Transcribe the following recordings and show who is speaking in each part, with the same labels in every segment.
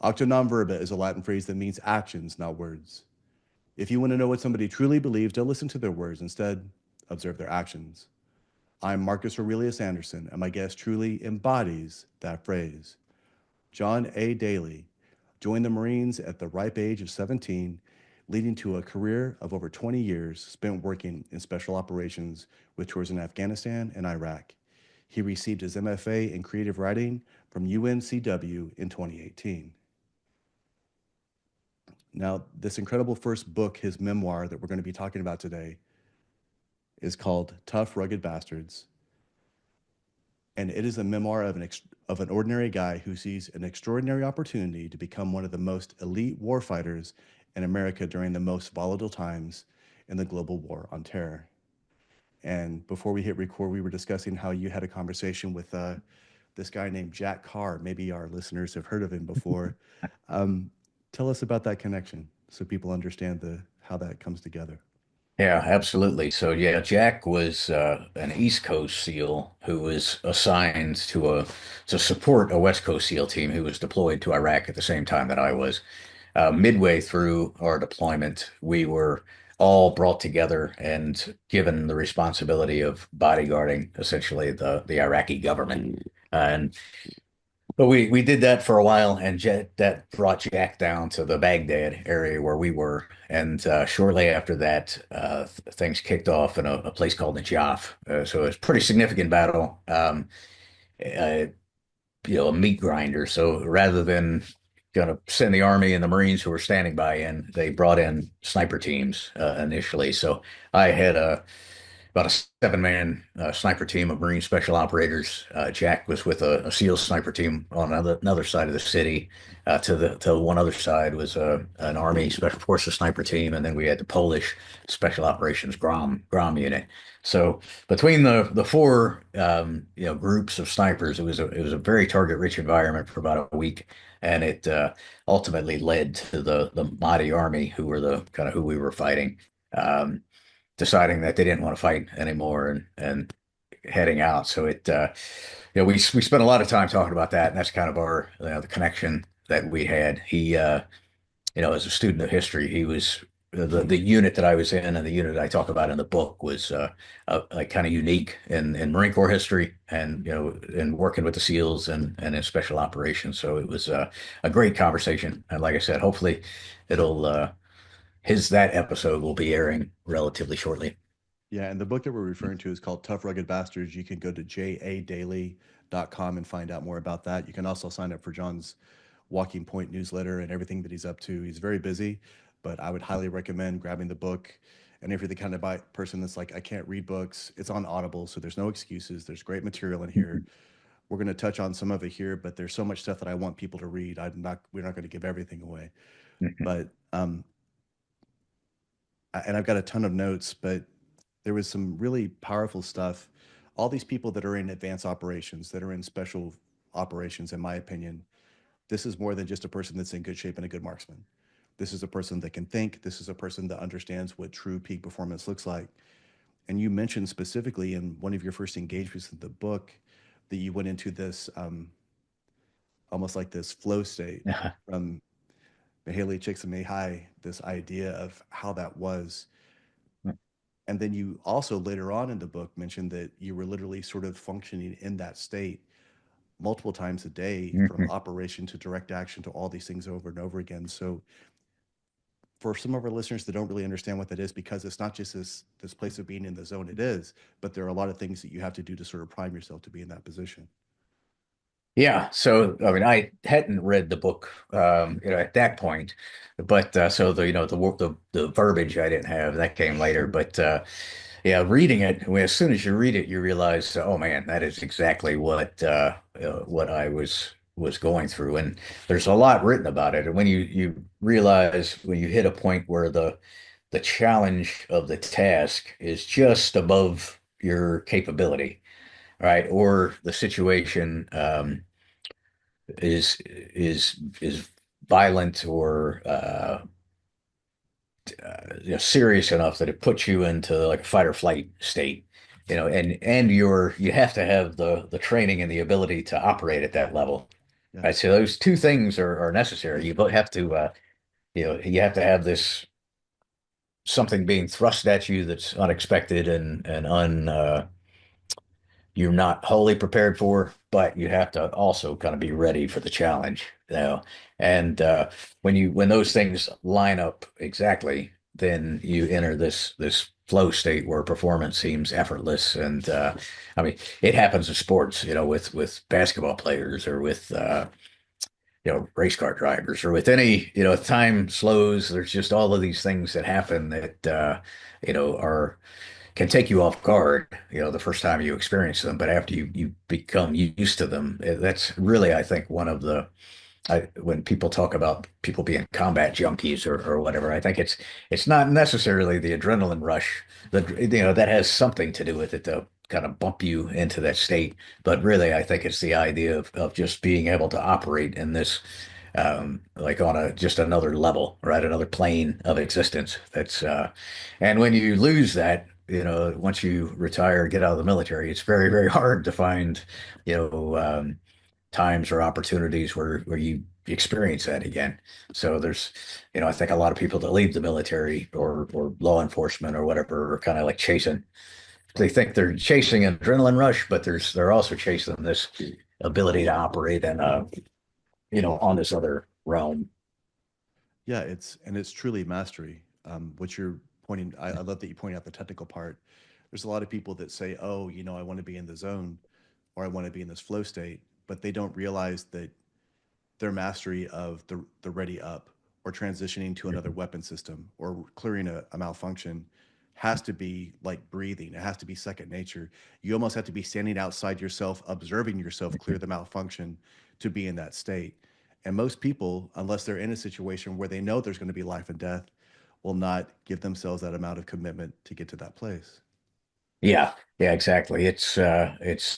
Speaker 1: Acta non verba is a Latin phrase that means actions, not words. If you want to know what somebody truly believes, don't listen to their words. Instead, observe their actions. I'm Marcus Aurelius Anderson, and my guest truly embodies that phrase. John A. Dailey joined the Marines at the ripe age of 17, leading to a career of over 20 years spent working in special operations with tours in Afghanistan and Iraq. He received his MFA in creative writing from UNCW in 2018. Now, this incredible first book, his memoir that we're going to be talking about today, is called Tough Rugged Bastards. And it is a memoir of an ordinary guy who sees an extraordinary opportunity to become one of the most elite warfighters in America during the most volatile times in the global war on terror. And before we hit record, we were discussing how you had a conversation with this guy named Jack Carr. Maybe our listeners have heard of him before. Um, Tell us about that connection so people understand how that comes together.
Speaker 2: Yeah, absolutely. So yeah, Jack was an East Coast SEAL who was assigned to support a West Coast SEAL team who was deployed to Iraq at the same time that I was. Midway through our deployment, we were all brought together and given the responsibility of bodyguarding essentially the Iraqi government. And but we did that for a while, and that brought Jack down to the Baghdad area where we were. And shortly after that, things kicked off in a place called Najaf. So it was a pretty significant battle. Uh, a meat grinder. So rather than gonna send the Army and the Marines who were standing by in, they brought in sniper teams initially. So I had about a seven-man sniper team of Marine special operators. Jack was with a SEAL sniper team on another side of the city. To one other side was an Army Special Forces sniper team, and then we had the Polish Special Operations Grom unit. So between the four groups of snipers, it was a very target-rich environment for about a week, and it ultimately led to the Mahdi Army, who were the kind of who we were fighting. Um, Deciding that they didn't want to fight anymore and heading out. So we spent a lot of time talking about that, and that's kind of our the connection that we had. He, as a student of history, he was the unit that I was in, and the unit I talk about in the book was like kind of unique in Marine Corps history, and in working with the SEALs and in special operations. So it was a great conversation, and like I said, hopefully it'll his that episode will be airing relatively shortly.
Speaker 1: Yeah, and the book that we're referring to is called Tough Rugged Bastards. You can go to jadaily.com and find out more about that. You can also sign up for John's Walking Point newsletter and everything that he's up to. He's very busy, but I would highly recommend grabbing the book. And if you're the kind of person that's like, I can't read books, it's on Audible, so there's no excuses. There's great material in here. We're going to touch on some of it here, but there's so much stuff that I want people to read. We're not going to give everything away. But and I've got a ton of notes, but there was some really powerful stuff. All these people that are in advanced operations, that are in special operations, in my opinion, this is more than just a person that's in good shape and a good marksman. This is a person that can think. This is a person that understands what true peak performance looks like. And you mentioned specifically in one of your first engagements in the book that you went into this almost like this flow state from Mihaly Csikszentmihalyi, this idea of how that was. And then you also later on in the book mentioned that you were literally sort of functioning in that state multiple times a day from operation to direct action to all these things over and over again. So for some of our listeners that don't really understand what that is, because it's not just this place of being in the zone, it is, but there are a lot of things that you have to do to sort of prime yourself to be in that position.
Speaker 2: Yeah, so I mean, I hadn't read the book, at that point, but so the verbiage I didn't have that came later. But yeah, reading it, as soon as you read it, you realize, oh man, that is exactly what I was going through, and there's a lot written about it. And when you realize when you hit a point where the challenge of the task is just above your capability, right? Or the situation is violent or serious enough that it puts you into like a fight or flight state, and you have to have the training and the ability to operate at that level.
Speaker 1: Yeah.
Speaker 2: Right. So those two things are necessary. You both have to, you have to have this something being thrust at you that's unexpected and you're not wholly prepared for, but you have to also kind of be ready for the challenge, you know. And when those things line up exactly, then you enter this flow state where performance seems effortless. And I mean, it happens in sports, with basketball players or with race car drivers or with any, if time slows, there's just all of these things that happen that are can take you off guard, the first time you experience them, but after you become used to them, that's really, I think, one of when people talk about people being combat junkies or whatever, I think it's not necessarily the adrenaline rush that that has something to do with it to kind of bump you into that state, but really, I think it's the idea of just being able to operate in this like on a just another level, right? Another plane of existence. And when you lose that, once you retire, get out of the military, it's very, very hard to find, you know, um, times or opportunities where you experience that again. So there's, I think a lot of people that leave the military or law enforcement or whatever are kind of like chasing. They think they're chasing an adrenaline rush, but they're also chasing this ability to operate and on this other realm.
Speaker 1: Yeah, it's truly mastery. What you're pointing, I love that you point out the technical part. There's a lot of people that say, "Oh, I want to be in the zone, or I want to be in this flow state," but they don't realize that their mastery of the ready up or transitioning to another weapon system or clearing a malfunction has to be like breathing. It has to be second nature. You almost have to be standing outside yourself, observing yourself clear the malfunction to be in that state. And most people, unless they're in a situation where they know there's going to be life and death, will not give themselves that amount of commitment to get to that place.
Speaker 2: Yeah, yeah, exactly. It's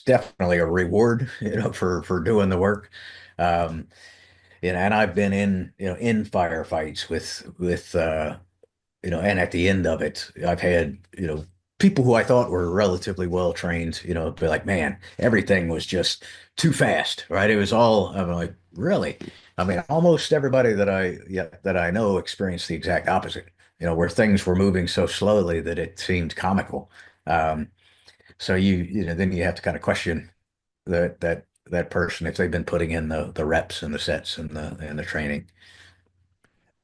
Speaker 2: definitely a reward, for doing the work. Um, and I've been in firefights and at the end of it, I've had, people who I thought were relatively well trained, be like, man, everything was just too fast, right? It was all, I'm like, really? I mean, almost everybody that I know experienced the exact opposite, where things were moving so slowly that it seemed comical. Um, so then you have to kind of question that person if they've been putting in the reps and the sets and the training.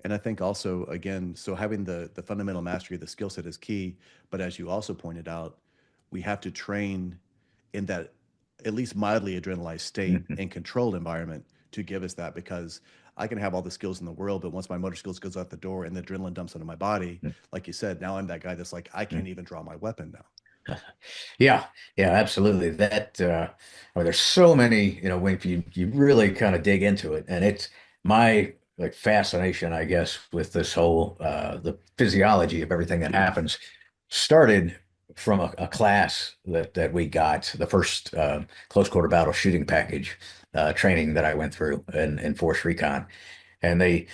Speaker 1: And I think also, again, so having the fundamental mastery of the skill set is key. But as you also pointed out, we have to train in that at least mildly adrenalized state
Speaker 2: Mhm.
Speaker 1: and controlled environment to give us that, because I can have all the skills in the world, but once my motor skills goes out the door and the adrenaline dumps into my body, like you said, now I'm that guy that's like, I can't even draw my weapon now.
Speaker 2: Yeah, yeah, absolutely. There's so many, when you really kind of dig into it, and it's my like fascination, I guess, with this whole the physiology of everything that happens started from a class that we got, the first close quarter battle shooting package training that I went through in Force Recon, and they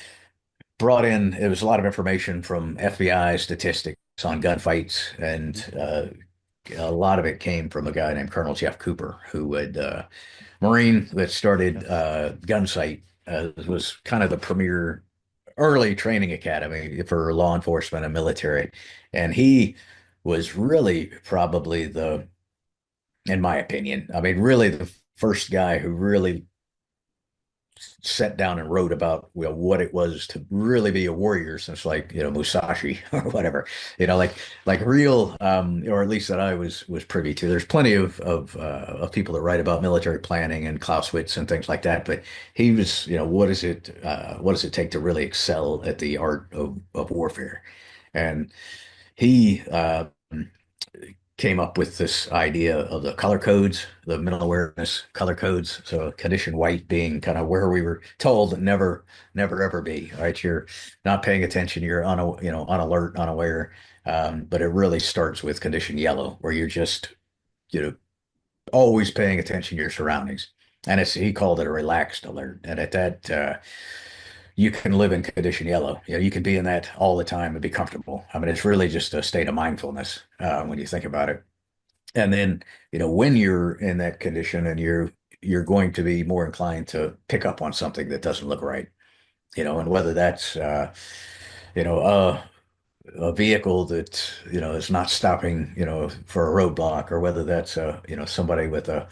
Speaker 2: brought in it was a lot of information from FBI statistics on gunfights and a lot of it came from a guy named Colonel Jeff Cooper, who had Marine that started
Speaker 1: Yes.
Speaker 2: Gunsight, was kind of the premier early training academy for law enforcement and military, and he was really probably in my opinion, I mean, really the first guy who really sat down and wrote about what it was to really be a warrior since like Musashi or whatever like real or at least that I was privy to. There's plenty of people that write about military planning and Clausewitz and things like that, but he was what does it take to really excel at the art of warfare. And he came up with this idea of the color codes, the mental awareness color codes. So condition white being kind of where we were told that never, never ever be, right? You're not paying attention, you're on alert, unaware. But it really starts with condition yellow, where you're just, you know, always paying attention to your surroundings. And he called it a relaxed alert. And at that, you can live in condition yellow. You can be in that all the time and be comfortable. I mean, it's really just a state of mindfulness when you think about it. And then, when you're in that condition and you're going to be more inclined to pick up on something that doesn't look right, and whether that's, you know, a vehicle that, is not stopping, for a roadblock, or whether that's, somebody with a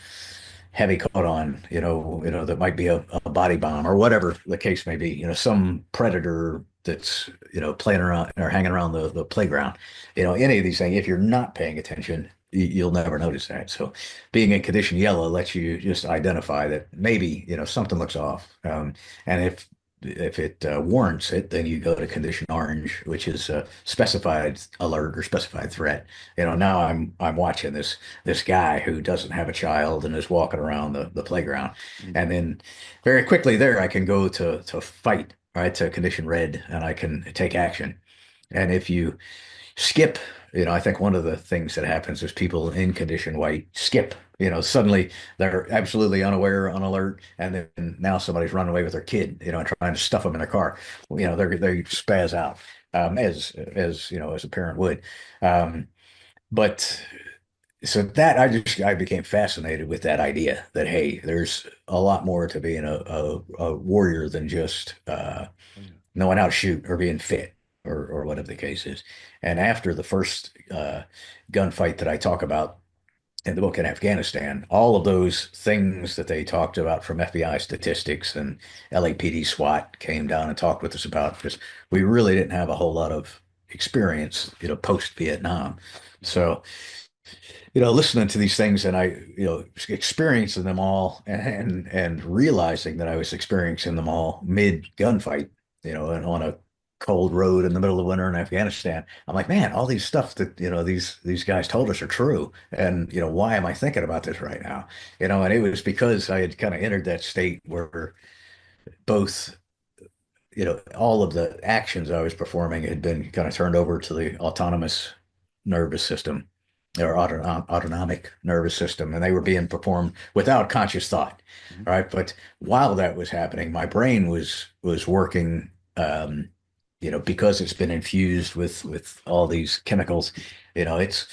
Speaker 2: heavy coat on, that might be a body bomb or whatever the case may be, some predator that's, playing around or hanging around the playground, any of these things, if you're not paying attention, you'll never notice that. So being in condition yellow lets you just identify that maybe, something looks off. And if it warrants it, then you go to condition orange, which is a specified alert or specified threat. Now I'm watching this guy who doesn't have a child and is walking around the playground.
Speaker 1: Mhm.
Speaker 2: And then very quickly there I can go to fight, right, to condition red, and I can take action. And if you skip, I think one of the things that happens is people in condition white skip. Suddenly they're absolutely unaware, unalert, and then now somebody's running away with their kid, trying to stuff them in a car. Well, they spaz out, as a parent would. Um, but so that I became fascinated with that idea that, hey, there's a lot more to being a warrior than just
Speaker 1: Oh, yeah.
Speaker 2: knowing how to shoot or being fit, or whatever the case is. And after the first gunfight that I talk about in the book in Afghanistan, all of those things that they talked about from FBI statistics and LAPD SWAT came down and talked with us about, because we really didn't have a whole lot of experience, post Vietnam.
Speaker 1: Mhm.
Speaker 2: So, listening to these things, and I, experiencing them all, and realizing that I was experiencing them all mid gunfight, and on a cold road in the middle of winter in Afghanistan. I'm like, man, all these stuff that, these guys told us are true. And, why am I thinking about this right now? And it was because I had kind of entered that state where both, all of the actions I was performing had been kind of turned over to the autonomous nervous system, or autonomic nervous system, and they were being performed without conscious thought.
Speaker 1: Mhm.
Speaker 2: Right. But while that was happening, my brain was working, because it's been infused with all these chemicals, it's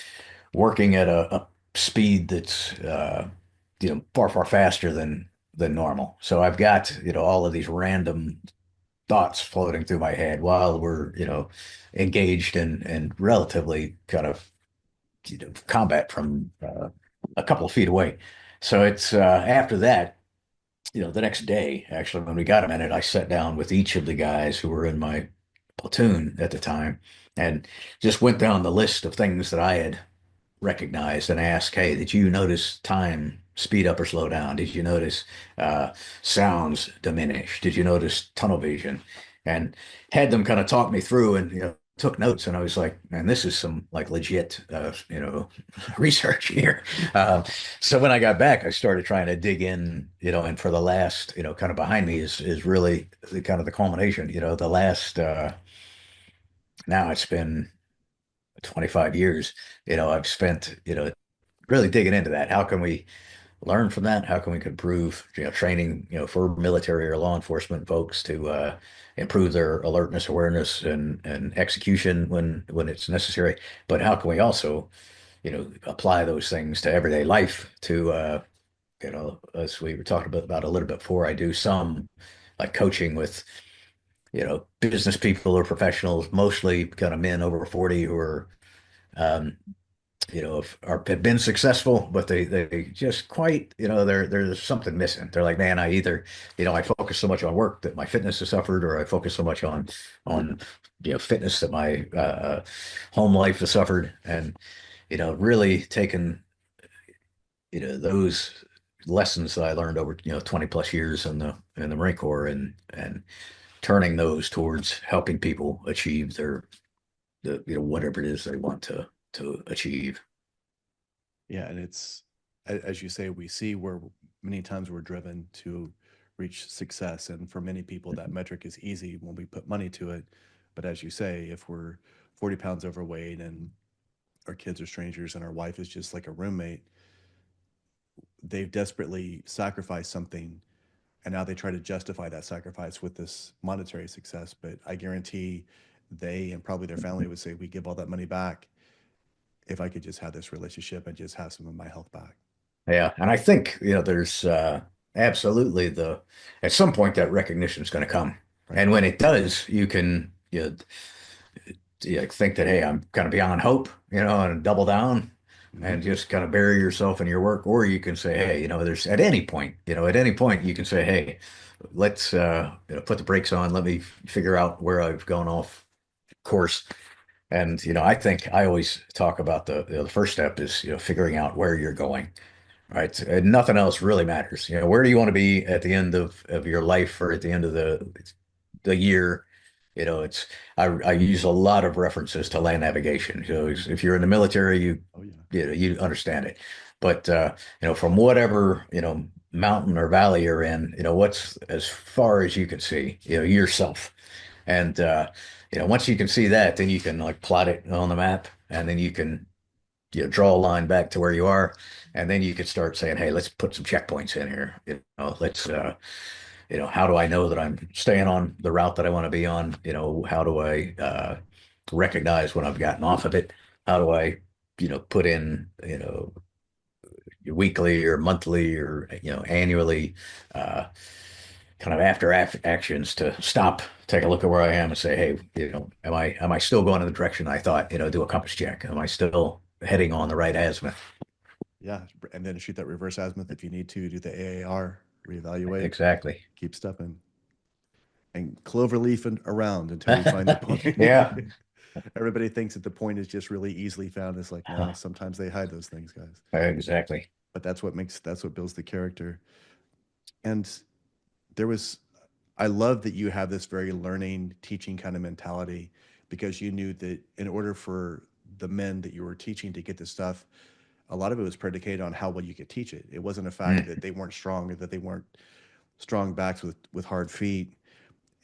Speaker 2: working at a speed that's, far, far faster than normal. So I've got, all of these random thoughts floating through my head while we're, engaged in relatively kind of, combat from a couple of feet away. So it's after that, the next day, actually, when we got a minute, I sat down with each of the guys who were in my platoon at the time and just went down the list of things that I had recognized and asked, hey, did you notice time speed up or slow down? Did you notice uh, sounds diminish? Did you notice tunnel vision? And had them kind of talk me through, and, took notes. And I was like, man, this is some like legit, research here. Uh, so when I got back, I started trying to dig in, and for the last, kind of behind me is really the kind of the culmination, the last, now it's been 25 years, I've spent, really digging into that. How can we learn from that? How can we improve, training, for military or law enforcement folks to improve their alertness, awareness, and execution when it's necessary? But how can we also, apply those things to everyday life to, as we were talking about a little bit before, I do some like coaching with, business people or professionals, mostly kind of men over 40 who are, um, have been successful, but they just quite, there's something missing. They're like, man, I either, I focus so much on work that my fitness has suffered, or I focus so much on fitness that my home life has suffered. And, really taking, those lessons that I learned over, 20 plus years in the Marine Corps, and turning those towards helping people achieve whatever it is they want to achieve.
Speaker 1: Yeah, and as you say, we see where many times we're driven to reach success, and for many people that metric is easy when we put money to it. But as you say, if we're 40 pounds overweight and our kids are strangers and our wife is just like a roommate, they've desperately sacrificed something, and now they try to justify that sacrifice with this monetary success. But I guarantee they and probably their family would say, we give all that money back if I could just have this relationship and just have some of my health back.
Speaker 2: Yeah, and I think, there's absolutely at some point that recognition is going to come.
Speaker 1: Right.
Speaker 2: And when it does, you can think that, hey, I'm kind of beyond hope, and double down
Speaker 1: Hmm.
Speaker 2: and just kind of bury yourself in your work. Or you can say, hey, there's at any point you can say, hey, let's put the brakes on. Let me figure out where I've gone off course. And I think I always talk about the first step is figuring out where you're going. Right. And nothing else really matters. Where do you want to be at the end of your life or at the end of the year? I use a lot of references to land navigation. If you're in the military,
Speaker 1: Oh yeah.
Speaker 2: you understand it. But from whatever, mountain or valley you're in, what's as far as you can see, yourself. And once you can see that, then you can like plot it on the map and then you can draw a line back to where you are, and then you could start saying, "Hey, let's put some checkpoints in here. Let's, how do I know that I'm staying on the route that I want to be on? How do I recognize when I've gotten off of it? How do I, put in, weekly or monthly or annually, uh, kind of after actions to stop, take a look at where I am, and say, hey, am I still going in the direction I thought? Do a compass check. Am I still heading on the right azimuth?
Speaker 1: Yeah. And then shoot that reverse azimuth if you need to. Do the AAR, reevaluate,
Speaker 2: Exactly.
Speaker 1: keep stepping, and cloverleaf and around until you find the point.
Speaker 2: Yeah,
Speaker 1: Everybody thinks that the point is just really easily found. It's like, no, sometimes they hide those things, guys.
Speaker 2: exactly.
Speaker 1: But that's what builds the character. And there was, I love that you have this very learning, teaching kind of mentality because you knew that in order for the men that you were teaching to get this stuff, a lot of it was predicated on how well you could teach it. It wasn't a fact that
Speaker 2: Mm,
Speaker 1: they weren't strong or that they weren't strong backs with hard feet.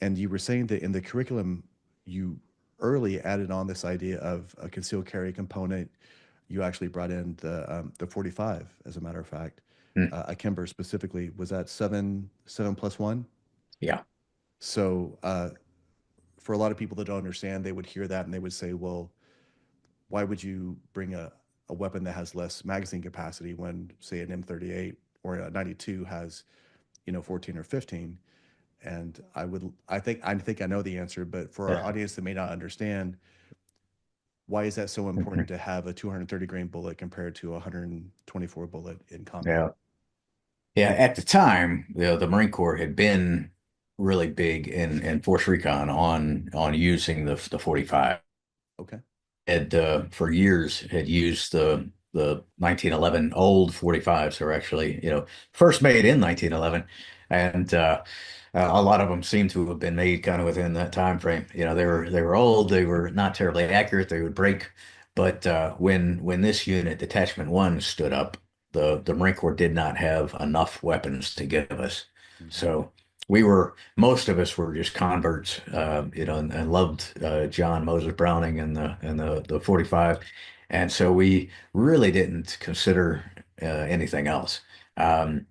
Speaker 1: And you were saying that in the curriculum, you early added on this idea of a concealed carry component. You actually brought in the 45, as a matter of fact,
Speaker 2: mm.
Speaker 1: a Kimber specifically. Was that 7+1?
Speaker 2: Yeah.
Speaker 1: So for a lot of people that don't understand, they would hear that and they would say, well, why would you bring a weapon that has less magazine capacity when, say, an M38 or a 92 has, 14 or 15? And I think I know the answer, but for our
Speaker 2: Yeah.
Speaker 1: audience that may not understand, why is that so important
Speaker 2: Mhm.
Speaker 1: to have a 230 grain bullet compared to a 124 bullet in combat?
Speaker 2: Yeah. Yeah. At the time, the Marine Corps had been really big in force recon on using the 45.
Speaker 1: Okay.
Speaker 2: Had for years had used the 1911 old 45s are actually first made in 1911, and a lot of them seem to have been made kind of within that time frame. They were old, they were not terribly accurate, they would break. But when this unit, Detachment One, stood up, the Marine Corps did not have enough weapons to give us.
Speaker 1: Hmm.
Speaker 2: So most of us were just converts, and loved John Moses Browning and the 45, and so we really didn't consider anything else. Um,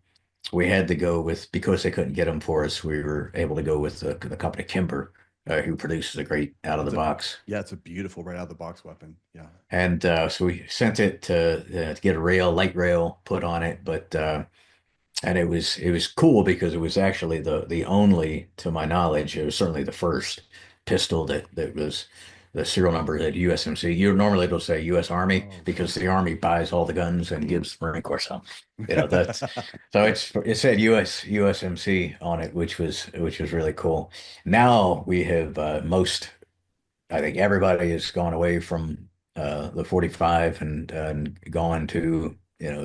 Speaker 2: we had to go with because they couldn't get them for us. We were able to go with the company Kimber, who produces a great out of the
Speaker 1: It's a
Speaker 2: box.
Speaker 1: Yeah, it's a beautiful right out of the box weapon. Yeah.
Speaker 2: And so we sent it to get a light rail put on it, but and it was cool because it was actually the only, to my knowledge, it was certainly the first pistol that was the serial number at USMC. You normally it'll say U.S. Army
Speaker 1: Oh,
Speaker 2: because
Speaker 1: cool.
Speaker 2: the Army buys all the guns and gives Marine Corps some. That's so it said USMC on it, which was really cool. Now we have I think everybody has gone away from the 45 and gone to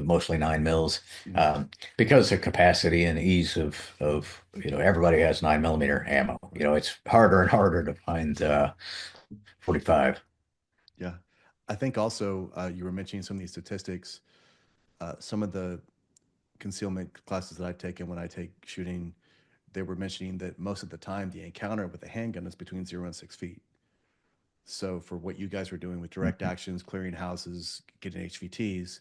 Speaker 2: mostly 9 mils,
Speaker 1: Mhm.
Speaker 2: um, because of capacity and ease of everybody has 9 millimeter ammo.
Speaker 1: Right.
Speaker 2: It's harder and harder to find 45.
Speaker 1: Yeah. I think also you were mentioning some of these statistics. Some of the concealment classes that I've taken when I take shooting, they were mentioning that most of the time the encounter with a handgun is between 0 and 6 feet. So for what you guys were doing with direct
Speaker 2: Mhm.
Speaker 1: actions, clearing houses, getting HVTs,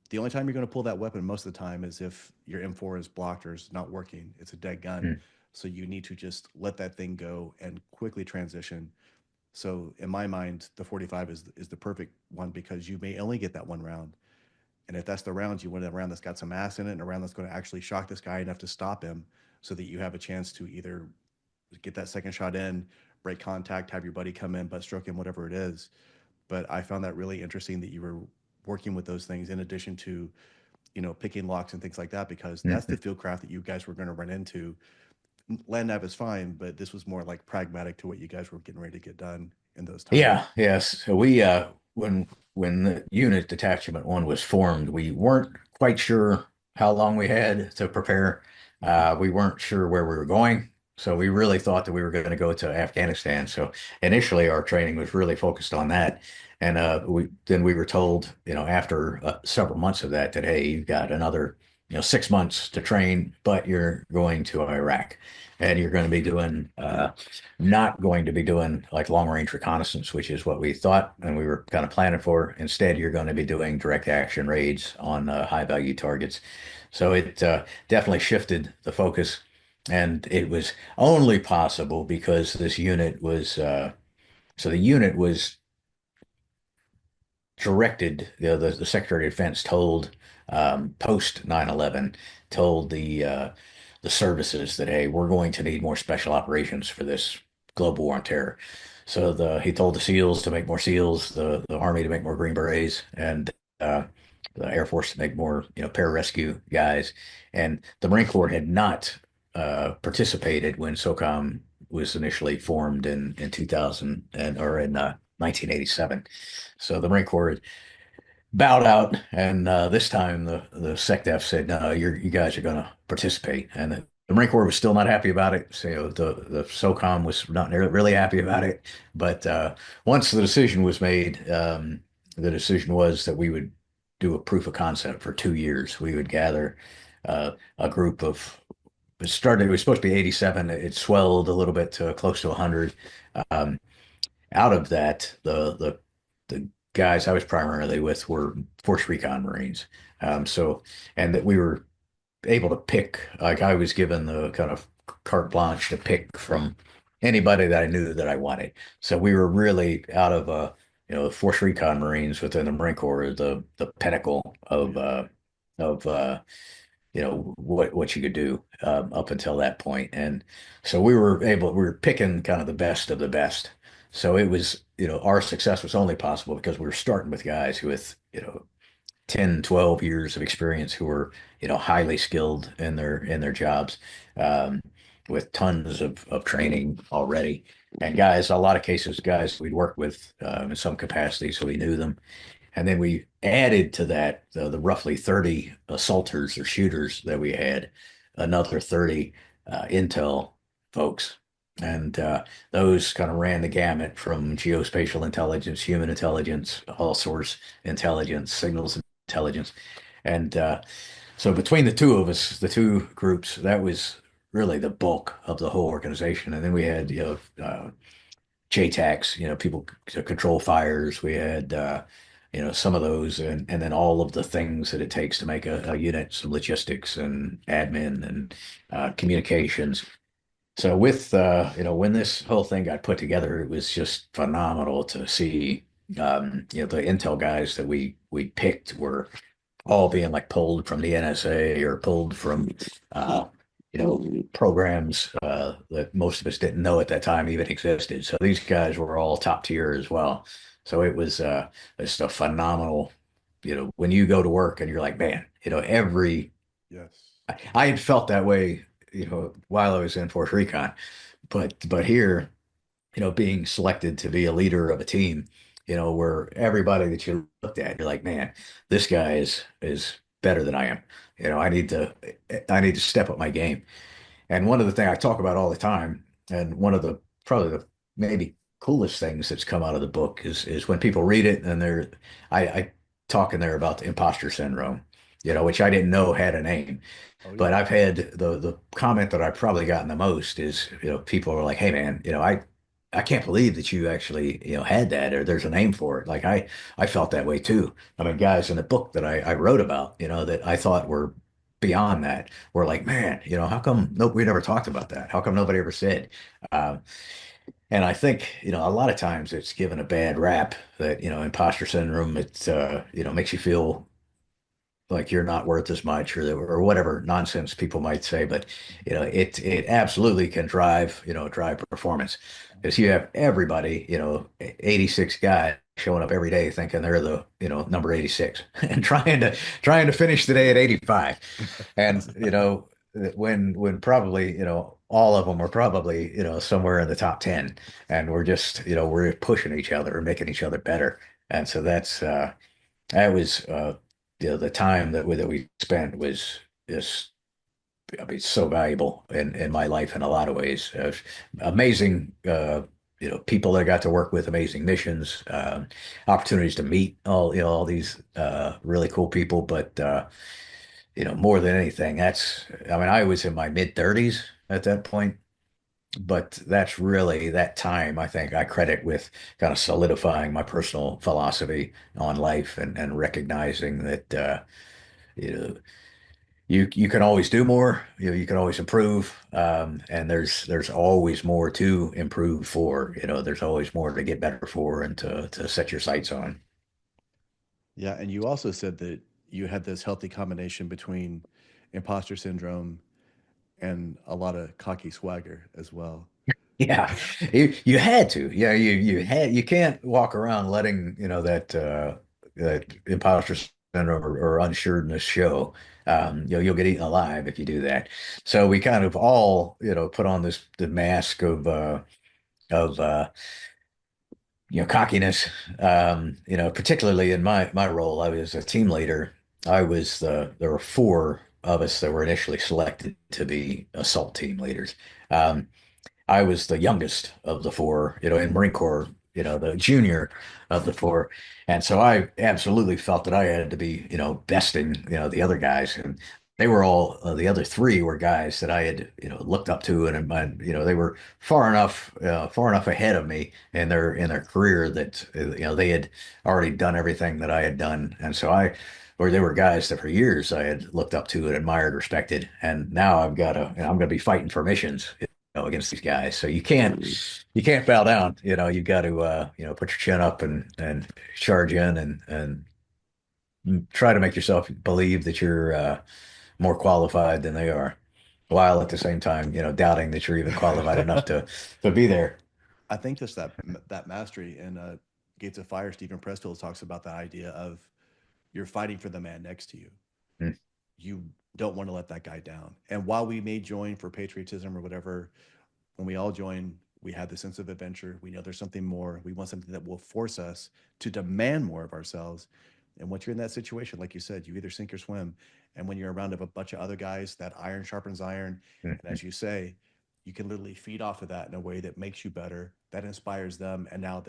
Speaker 1: the only time you're going to pull that weapon most of the time is if your M4 is blocked or is not working. It's a dead gun.
Speaker 2: Mm.
Speaker 1: So you need to just let that thing go and quickly transition. So in my mind, the 45 is the perfect one because you may only get that one round. And if that's the round, you want a round that's got some ass in it and a round that's going to actually shock this guy enough to stop him so that you have a chance to either get that second shot in, break contact, have your buddy come in, butt stroke him, whatever it is. But I found that really interesting that you were working with those things in addition to, picking locks and things like that, because that's the
Speaker 2: Mhm.
Speaker 1: field craft that you guys were going to run into. Land nav is fine, but this was more like pragmatic to what you guys were getting ready to get done in those
Speaker 2: Yeah,
Speaker 1: times.
Speaker 2: yes. So we when the unit detachment one was formed, we weren't quite sure how long we had to prepare. We weren't sure where we were going. So we really thought that we were going to go to Afghanistan. So initially our training was really focused on that. And we were told, after several months of that, that hey, you've got another, 6 months to train, but you're going to Iraq and you're going to be doing not going to be doing like long range reconnaissance, which is what we thought and we were kind of planning for. Instead, you're going to be doing direct action raids on high value targets. So it definitely shifted the focus. And it was only possible because this unit was, so the unit was directed, the Secretary of Defense told post 9/11, told the services that, hey, we're going to need more special operations for this global war on terror. So he told the SEALs to make more SEALs, the Army to make more Green Berets, and the Air Force to make more, pararescue guys. And the Marine Corps had not participated when SOCOM was initially formed in 2000 or in 1987. So the Marine Corps bowed out, and this time the SecDef said, "No, you guys are going to participate." And the Marine Corps was still not happy about it. So the SOCOM was not really happy about it. But once the decision was made, the decision was that we would do a proof of concept for 2 years. We would gather a group of. It started. It was supposed to be 87. It swelled a little bit to close to 100. Um, Out of that, the guys I was primarily with were Force Recon Marines. So, and that we were able to pick, like I was given the kind of carte blanche to pick from anybody that I knew that I wanted. So we were really out of, Force Recon Marines within the Marine Corps, the pinnacle
Speaker 1: Yeah.
Speaker 2: of what you could do up until that point. And so we were picking kind of the best of the best. So it was, our success was only possible because we were starting with guys who with, 10, 12 years of experience who were, highly skilled in their jobs, um, with tons of training already. And guys, a lot of cases, guys we'd worked with in some capacity, so we knew them. And then we added to that the roughly 30 assaulters or shooters that we had, another 30 intel folks. And those kind of ran the gamut from geospatial intelligence, human intelligence, all source intelligence, signals intelligence. And so between the two of us, the two groups, that was really the bulk of the whole organization. And then we had, JTACs, people to control fires. We had, some of those, and then all of the things that it takes to make a unit, some logistics and admin and communications. So with, when this whole thing got put together, it was just phenomenal to see, the intel guys that we picked were all being like pulled from the NSA or pulled from programs that most of us didn't know at that time even existed. So these guys were all top tier as well. So it was just a phenomenal, when you go to work and you're like, man,
Speaker 1: Yes.
Speaker 2: I had felt that way, while I was in Force Recon, but here, being selected to be a leader of a team, where everybody that you looked at, you're like, man, this guy is better than I am. I need to step up my game. And one of the things I talk about all the time, and one of the probably the maybe coolest things that's come out of the book is when people read it and I talk in there about the imposter syndrome, which I didn't know had a name.
Speaker 1: Oh
Speaker 2: But
Speaker 1: yeah.
Speaker 2: I've had the comment that I've probably gotten the most is, people are like, "Hey man, I can't believe that you actually, had that or there's a name for it." Like I felt that way too. I mean, guys in the book that I wrote about, that I thought were beyond that were like, "Man, how come we never talked about that? How come nobody ever said?" Um, and I think, a lot of times it's given a bad rap that, imposter syndrome, it makes you feel like you're not worth as much or whatever nonsense people might say. But it absolutely can drive performance because you have everybody, 86 guys showing up every day thinking they're the number 86 and trying to finish the day at 85. And when probably all of them are probably somewhere in the top 10, and we're just we're pushing each other and making each other better. And so that was the time that we spent was just, I mean, so valuable in my life in a lot of ways. Amazing, people that I got to work with, amazing missions, opportunities to meet all these really cool people. But more than anything, I mean, I was in my mid 30s at that point, but that's really that time I think I credit with kind of solidifying my personal philosophy on life and recognizing that you know you can always do more, you can always improve, and there's always more to improve for, there's always more to get better for and to set your sights on.
Speaker 1: Yeah, and you also said that you had this healthy combination between imposter syndrome and a lot of cocky swagger as well.
Speaker 2: Yeah, you had to. Yeah, you can't walk around letting that imposter syndrome or unsureness show. You'll get eaten alive if you do that. So we kind of all put on the mask of cockiness. Particularly in my role, I was a team leader. There were four of us that were initially selected to be assault team leaders. Um, I was the youngest of the four, in Marine Corps, the junior of the four. And so I absolutely felt that I had to be, besting, the other guys. And they were all, the other three were guys that I had, looked up to, and they were far enough ahead of me in their career that, they had already done everything that I had done. And so or they were guys that for years I had looked up to and admired, respected. And now I'm going to be fighting for missions, against these guys. So you can't bow down. You've got to put your chin up and charge in and try to make yourself believe that you're more qualified than they are, while at the same time, doubting that you're even qualified enough to be there.
Speaker 1: I think just that mastery in Gates of Fire, Stephen Pressfield talks about the idea of you're fighting for the man next to you.
Speaker 2: Mm.
Speaker 1: You don't want to let that guy down. And while we may join for patriotism or whatever, when we all join, we have the sense of adventure. We know there's something more. We want something that will force us to demand more of ourselves. And once you're in that situation, like you said, you either sink or swim. And when you're around a bunch of other guys, that iron sharpens iron. And
Speaker 2: Mhm.
Speaker 1: as you say, you can literally feed off of that in a way that makes you better, that inspires them. And now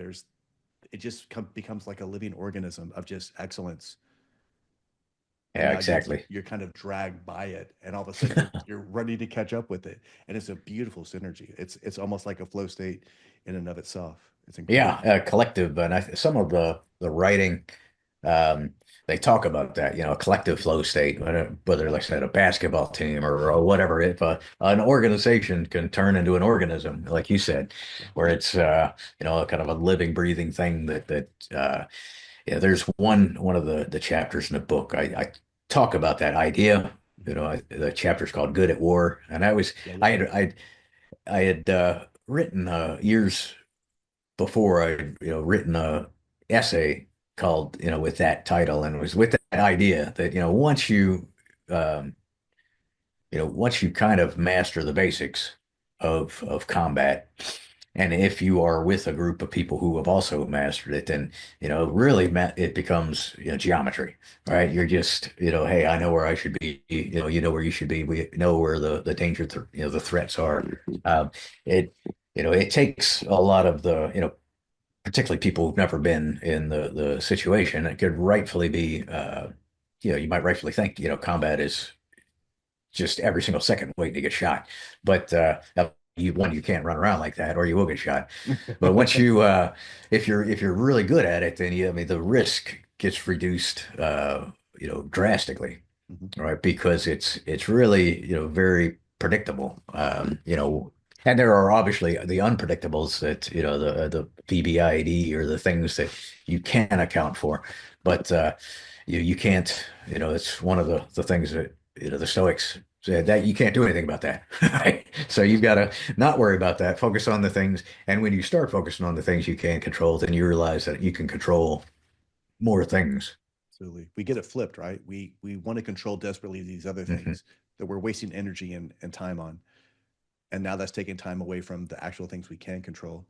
Speaker 1: it just becomes like a living organism of just excellence. And
Speaker 2: Yeah,
Speaker 1: now
Speaker 2: exactly.
Speaker 1: you're kind of dragged by it, and all of a sudden you're ready to catch up with it, and it's a beautiful synergy. It's almost like a flow state in and of itself. It's
Speaker 2: Yeah,
Speaker 1: incredible.
Speaker 2: collective, and some of the writing, um, they talk about that, a collective flow state, whether, like I said, a basketball team or whatever. If an organization can turn into an organism, like you said,
Speaker 1: Yeah.
Speaker 2: where it's kind of a living, breathing thing yeah. There's one of the chapters in the book. I talk about that idea. The chapter's called "Good at War," and
Speaker 1: Yeah,
Speaker 2: I
Speaker 1: yeah.
Speaker 2: had I had written years before I, written a essay called, with that title, and it was with that idea that, um, once you kind of master the basics of combat, and if you are with a group of people who have also mastered it, then, really it becomes, geometry, right? You're just, hey, I know where I should be, you know where you should be. We know where the danger, the threats are. Um, it, it takes a lot of particularly people who've never been in the situation. It could rightfully be, you might rightfully think, combat is just every single second waiting to get shot. But you can't run around like that, or you will get shot. But if you're really good at it, then I mean, the risk gets reduced, drastically,
Speaker 1: Mhm.
Speaker 2: right? Because it's really, very predictable. And there are obviously the unpredictables that, the VBID or the things that you can account for. But you can't, it's one of the things that, the Stoics said that you can't do anything about that. Right? So you've got to not worry about that, focus on the things. And when you start focusing on the things you can control, then you realize that you can control more things.
Speaker 1: Absolutely. We get it flipped, right? We want to control desperately these other
Speaker 2: Hmm.
Speaker 1: things that we're wasting energy and time on. And now that's taking time away from the actual things we can control.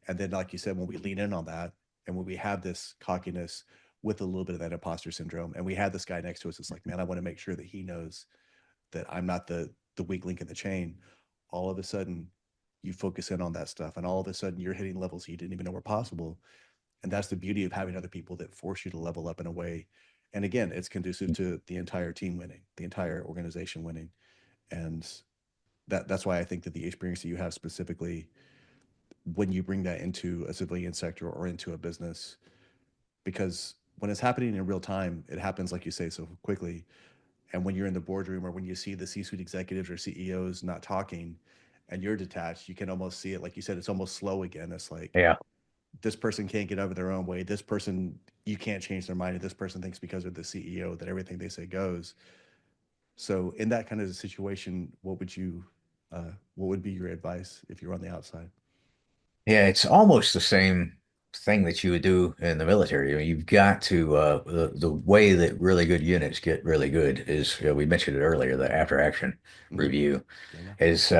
Speaker 1: And then, like you said, when we lean in on that and when we have this cockiness with a little bit of that imposter syndrome, and we have this guy next to us, it's like, man, I want to make sure that he knows that I'm not the weak link in the chain. All of a sudden, you focus in on that stuff, and all of a sudden, you're hitting levels you didn't even know were possible. And that's the beauty of having other people that force you to level up in a way. And again, it's conducive to the entire team winning, the entire organization winning. And that's why I think that the experience that you have specifically when you bring that into a civilian sector or into a business, because when it's happening in real time, it happens like you say so quickly. And when you're in the boardroom or when you see the C-suite executives or CEOs not talking and you're detached, you can almost see it. Like you said, it's almost slow again. It's like
Speaker 2: Yeah.
Speaker 1: this person can't get over their own way. This person, you can't change their mind. And this person thinks because of the CEO that everything they say goes. So in that kind of situation, what would be your advice if you're on the outside?
Speaker 2: Yeah, it's almost the same thing that you would do in the military. I mean, you've got to the way that really good units get really good is, we mentioned it earlier, the after action
Speaker 1: Mm-hmm.
Speaker 2: review
Speaker 1: Yeah, yeah.
Speaker 2: is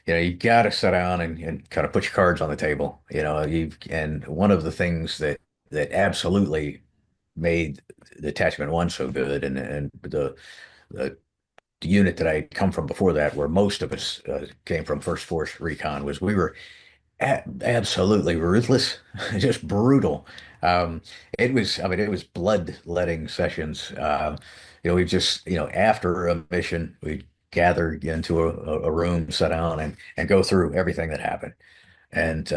Speaker 2: you got to sit down and kind of put your cards on the table. And one of the things that absolutely made Detachment One so good, and the unit that I come from before that, where most of us came from First Force Recon, was we were absolutely ruthless, just brutal. I mean, it was bloodletting sessions. We just, after a mission, we gather into a room, sit down, and go through everything that happened and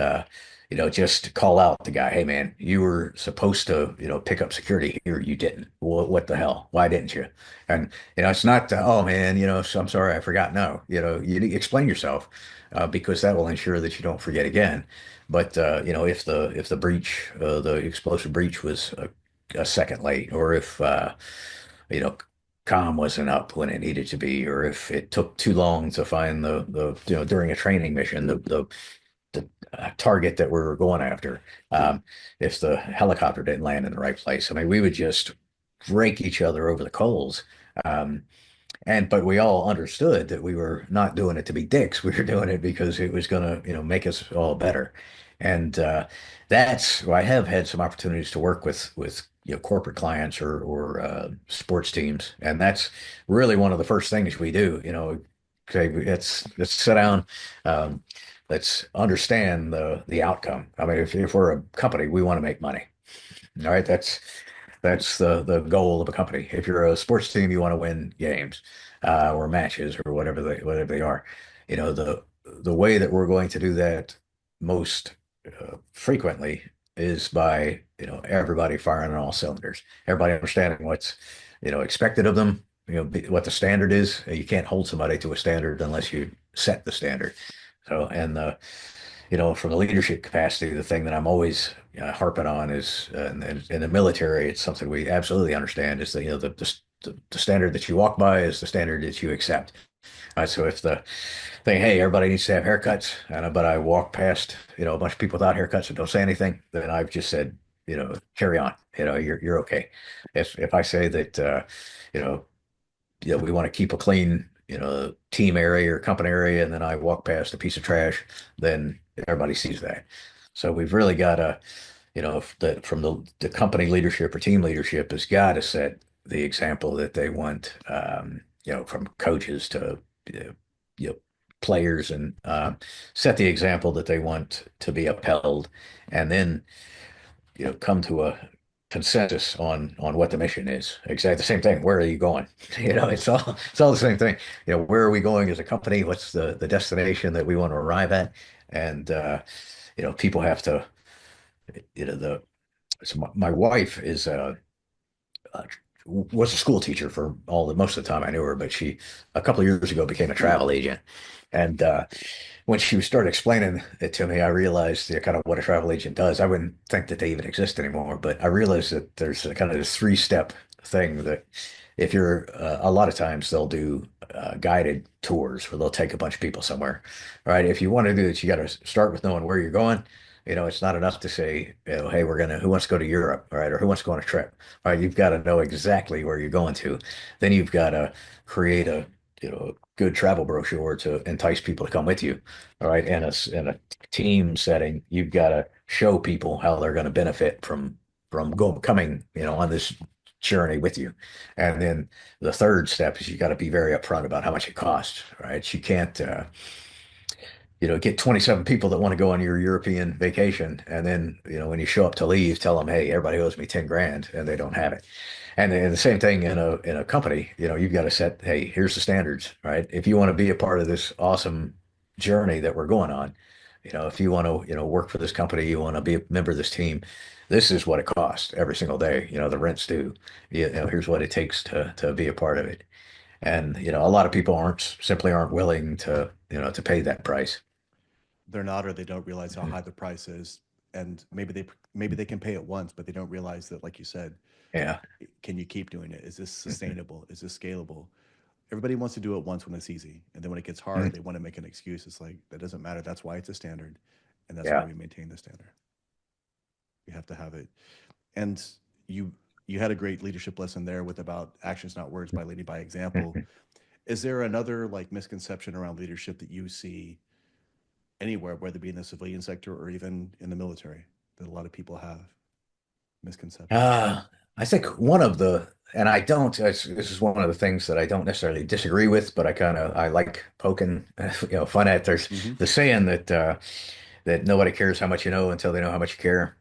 Speaker 2: just call out the guy, hey man, you were supposed to pick up security here, you didn't. What the hell, why didn't you? And it's not oh man, so I'm sorry, I forgot. No, you explain yourself, because that will ensure that you don't forget again. But if the breach, the explosive breach was a second late, or if you know comm wasn't up when it needed to be, or if it took too long to find the during a training mission, the target that we were going after.
Speaker 1: Yeah.
Speaker 2: If the helicopter didn't land in the right place, I mean, we would just rake each other over the coals. Um, but we all understood that we were not doing it to be dicks. We were doing it because it was going to, make us all better. And that's why I have had some opportunities to work with corporate clients or sports teams, and that's really one of the first things we do. Okay, let's sit down. Um, let's understand the outcome. I mean, if we're a company, we want to make money. All right, that's the goal of a company. If you're a sports team, you want to win games, or matches, or whatever they are. The way that we're going to do that most frequently is by everybody firing on all cylinders, everybody understanding what's expected of them. What the standard is. You can't hold somebody to a standard unless you set the standard. So, and from the leadership capacity, the thing that I'm always harping on is, in the military, it's something we absolutely understand is that, the standard that you walk by is the standard that you accept. So if the thing, hey, everybody needs to have haircuts, but I walk past, a bunch of people without haircuts and don't say anything, then I've just said, carry on. You're okay. If I say that, you know, we want to keep a clean, team area or company area, and then I walk past a piece of trash, then everybody sees that. So we've really got to, from the company leadership or team leadership has got to set the example that they want, from coaches to, uh, you know, players, and set the example that they want to be upheld, and then come to a consensus on what the mission is. Exactly the same thing. Where are you going? It's all the same thing. Where are we going as a company? What's the destination that we want to arrive at? And people have to, the so my wife uh, was a school teacher for most of the time I knew her, but she a couple of years ago became a travel agent. And when she started explaining it to me, I realized kind of what a travel agent does. I wouldn't think that they even exist anymore, but I realized that there's a kind of this three-step thing that if you're a lot of times they'll do guided tours where they'll take a bunch of people somewhere. All right. If you want to do this, you got to start with knowing where you're going. It's not enough to say, hey, who wants to go to Europe? All right. Or who wants to go on a trip? All right. You've got to know exactly where you're going to. Then you've got to create a good travel brochure to entice people to come with you. All right. In a team setting, you've got to show people how they're going to benefit from coming, on this journey with you. And then the third step is you got to be very upfront about how much it costs, right? You can't, get 27 people that want to go on your European vacation. And then, when you show up to leave, tell them, hey, everybody owes me 10 grand and they don't have it. And the same thing in a company, you've got to set, hey, here's the standards, right? If you want to be a part of this awesome journey that we're going on, if you want to, work for this company, you want to be a member of this team, this is what it costs every single day. The rent's due. Here's what it takes to be a part of it. And, a lot of people simply aren't willing to pay that price.
Speaker 1: They're not, or they don't realize how high the price is, and maybe they can pay it once, but they don't realize that, like you said,
Speaker 2: Yeah.
Speaker 1: can you keep doing it? Is this sustainable? Is this scalable? Everybody wants to do it once when it's easy, and then when it gets hard, they want to make an excuse. It's like that doesn't matter. That's why it's a standard, and that's why
Speaker 2: Yeah.
Speaker 1: we maintain the standard. We have to have it. And you you had a great leadership lesson there with about actions, not words, by leading by example. Is there another like misconception around leadership that you see anywhere, whether it be in the civilian sector or even in the military, that a lot of people have misconceptions?
Speaker 2: Uh, I think and I don't, this is one of the things that I don't necessarily disagree with, but I like poking, fun at. There's
Speaker 1: Mm-hmm.
Speaker 2: the saying that nobody cares how much you know until they know how much you care,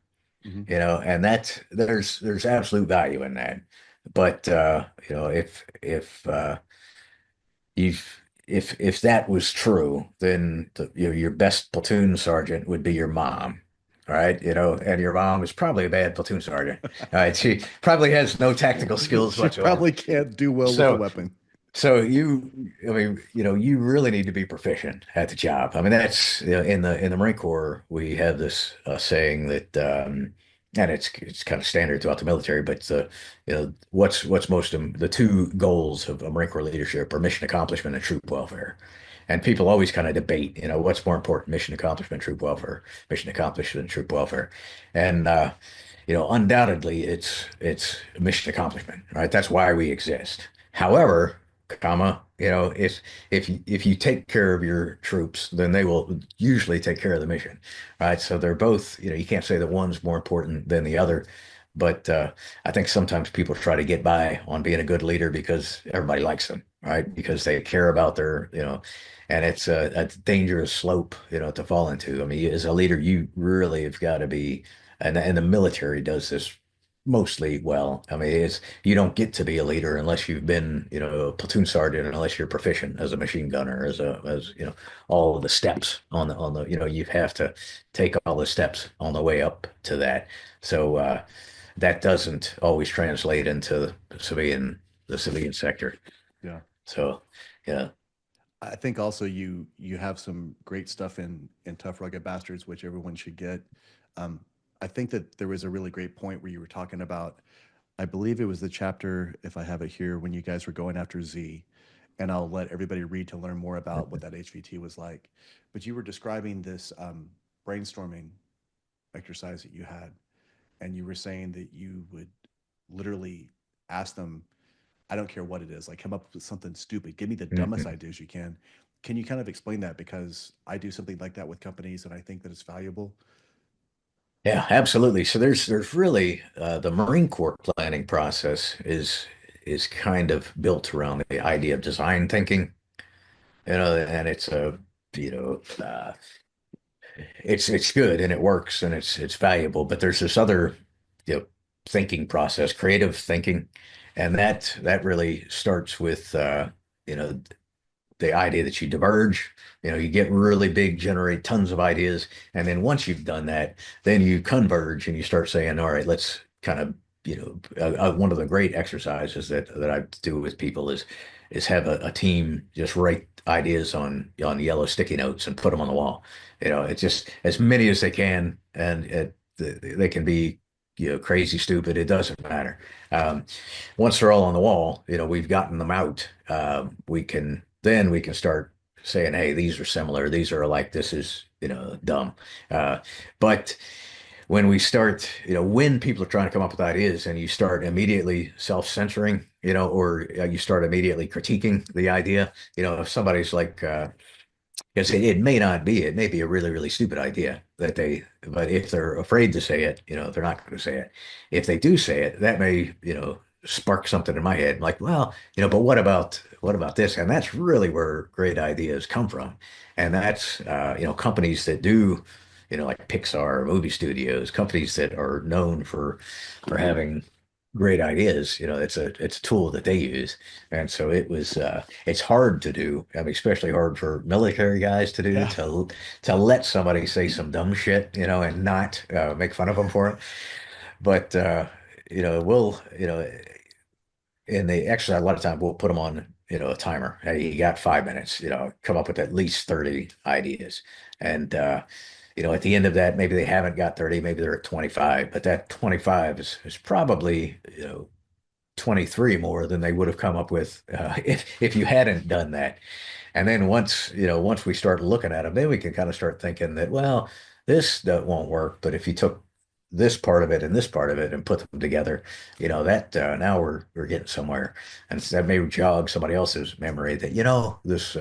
Speaker 1: Mm-hmm.
Speaker 2: and there's absolute value in that. But, if that was true, then your best platoon sergeant would be your mom, right? And your mom is probably a bad platoon sergeant. She probably has no tactical skills
Speaker 1: She
Speaker 2: whatsoever.
Speaker 1: probably can't do well with a
Speaker 2: So,
Speaker 1: weapon.
Speaker 2: I mean, you really need to be proficient at the job. I mean, that's, in the Marine Corps, we have this saying that, and it's kind of standard throughout the military, but what's the two goals of a Marine Corps leadership are mission accomplishment and troop welfare. And people always kind of debate, what's more important, mission accomplishment, troop welfare, mission accomplishment, troop welfare. And undoubtedly it's mission accomplishment, right? That's why we exist. However, if you take care of your troops, then they will usually take care of the mission, right? So they're both, you can't say that one's more important than the other. But I think sometimes people try to get by on being a good leader because everybody likes them, right? Because they care about and it's a dangerous slope, to fall into. I mean, as a leader, you really have got to be, and the military does this mostly well. I mean, you don't get to be a leader unless you've been, a platoon sergeant, unless you're proficient as a machine gunner, as all of the steps on the, you have to take all the steps on the way up to that. So that doesn't always translate into the civilian sector.
Speaker 1: Yeah.
Speaker 2: So yeah.
Speaker 1: I think also you have some great stuff in Tough Rugged Bastards, which everyone should get. Um, I think that there was a really great point where you were talking about, I believe it was the chapter, if I have it here, when you guys were going after Z, and I'll let everybody read to learn more about what that HVT was like. But you were describing this brainstorming exercise that you had, and you were saying that you would literally ask them, I don't care what it is, like come up with something stupid. Give me the dumbest
Speaker 2: Mhm.
Speaker 1: ideas you can. Can you kind of explain that? Because I do something like that with companies and I think that it's valuable.
Speaker 2: Yeah, absolutely. So there's really the Marine Corps planning process is kind of built around the idea of design thinking, and you know it's good and it works and it's valuable, but there's this other thinking process, creative thinking, and that really starts with you know the idea that you diverge, you get really big, generate tons of ideas. And then once you've done that, then you converge and you start saying, all right, let's kind of, one of the great exercises that I do with people is have a team just write ideas on yellow sticky notes and put them on the wall. It's just as many as they can, and they can be crazy, stupid. It doesn't matter. Um, Once they're all on the wall, we've gotten them out. We can start saying, hey, these are similar. These are alike. This is, dumb. But when we start, when people are trying to come up with ideas and you start immediately self-censoring, or you start immediately critiquing the idea, if somebody's like, because it may not be, it may be a really, really stupid idea but if they're afraid to say it, they're not going to say it. If they do say it, that may, spark something in my head, like, well, but what about this? And that's really where great ideas come from. And that's, companies that do, like Pixar, movie studios, companies that are known for having great ideas. It's a tool that they use. And so it's hard to do. I mean, especially hard for military guys to do,
Speaker 1: Yeah.
Speaker 2: to let somebody say some dumb shit, and not make fun of them for it. But we'll, in the exercise, a lot of times we'll put them on, a timer. Hey, you got 5 minutes, come up with at least 30 ideas. And at the end of that, maybe they haven't got 30, maybe they're at 25, but that 25 is probably, 23 more than they would have come up with if you hadn't done that. And then once we start looking at them, then we can kind of start thinking that, well, this that won't work, but if you took this part of it and this part of it and put them together, that now we're getting somewhere, and so that may jog somebody else's memory that this.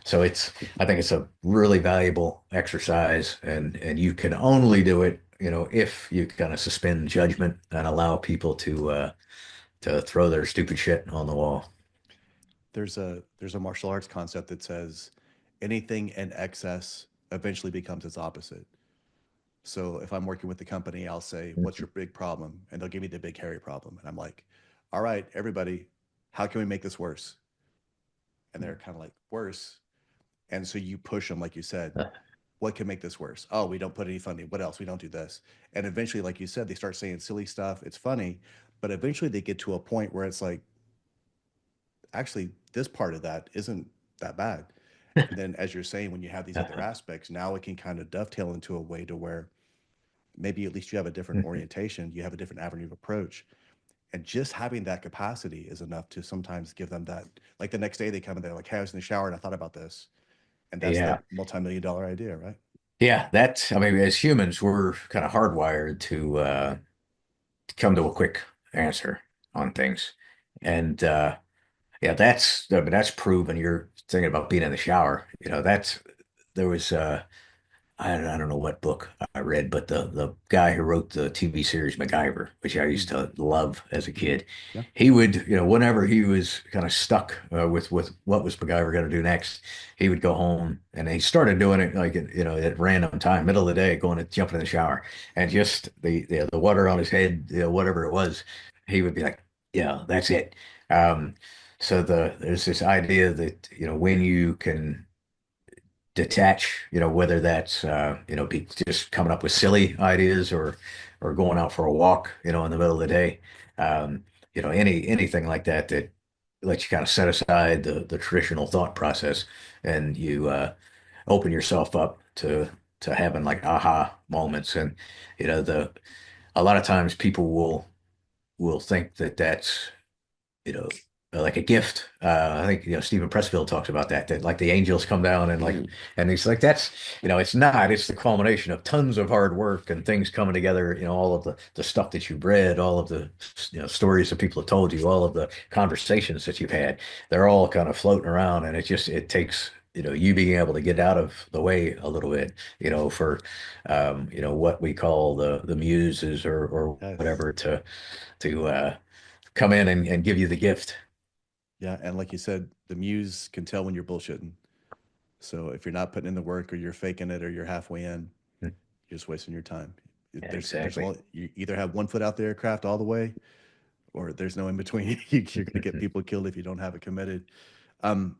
Speaker 2: So I think it's a really valuable exercise, and you can only do it, if you kind of suspend judgment and allow people to throw their stupid shit on the wall.
Speaker 1: There's a martial arts concept that says anything in excess eventually becomes its opposite. So if I'm working with the company, I'll say, "What's your big problem?" And they'll give me the big hairy problem, and I'm like, "All right, everybody, how can we make this worse?" And they're kind of like, "Worse." And so you push them, like you said, what can make this worse? Oh, we don't put any funding. What else? We don't do this. And eventually, like you said, they start saying silly stuff. It's funny, but eventually they get to a point where it's like, actually, this part of that isn't that bad. And then, as you're saying, when you have these other aspects, now it can kind of dovetail into a way to where maybe at least you have a different orientation, you have a different avenue of approach. And just having that capacity is enough to sometimes give them that. Like the next day, they come in, they're like, "Hey, I was in the shower and I thought about this." And that's
Speaker 2: Yeah.
Speaker 1: that multi-million dollar idea, right?
Speaker 2: Yeah, I mean, as humans, we're kind of hardwired to come to a quick answer on things. And yeah, I mean, that's proven. You're thinking about being in the shower. There was I don't know what book I read, but the guy who wrote the TV series MacGyver, which I used
Speaker 1: Mm,
Speaker 2: to love as a kid,
Speaker 1: yeah.
Speaker 2: he would, whenever he was kind of stuck with what was MacGyver going to do next, he would go home and he started doing it like at random time, middle of the day, going to jumping in the shower, and just the water on his head, whatever it was, he would be like, yeah, that's it. Um, so there's this idea that when you can detach, whether that's be just coming up with silly ideas or going out for a walk, in the middle of the day. Anything like that that lets you kind of set aside the traditional thought process and you open yourself up to having like aha moments. And the a lot of times people will think that that's you know, like a gift. I think, Stephen Pressfield talks about that like the angels come down and like, and he's like, that's, it's not, it's the culmination of tons of hard work and things coming together, all of the stuff that you've read, all of the, stories that people have told you, all of the conversations that you've had, they're all kind of floating around. And it takes, you being able to get out of the way a little bit, for, what we call the muses or
Speaker 1: Yes.
Speaker 2: whatever to come in and give you the gift.
Speaker 1: Yeah. And like you said, the muse can tell when you're bullshitting. So if you're not putting in the work or you're faking it or you're halfway in, you're just wasting your time.
Speaker 2: Yeah,
Speaker 1: There's
Speaker 2: exactly.
Speaker 1: all, you either have one foot out there, craft all the way, or there's no in between. You're going to get people killed if you don't have it committed. Um,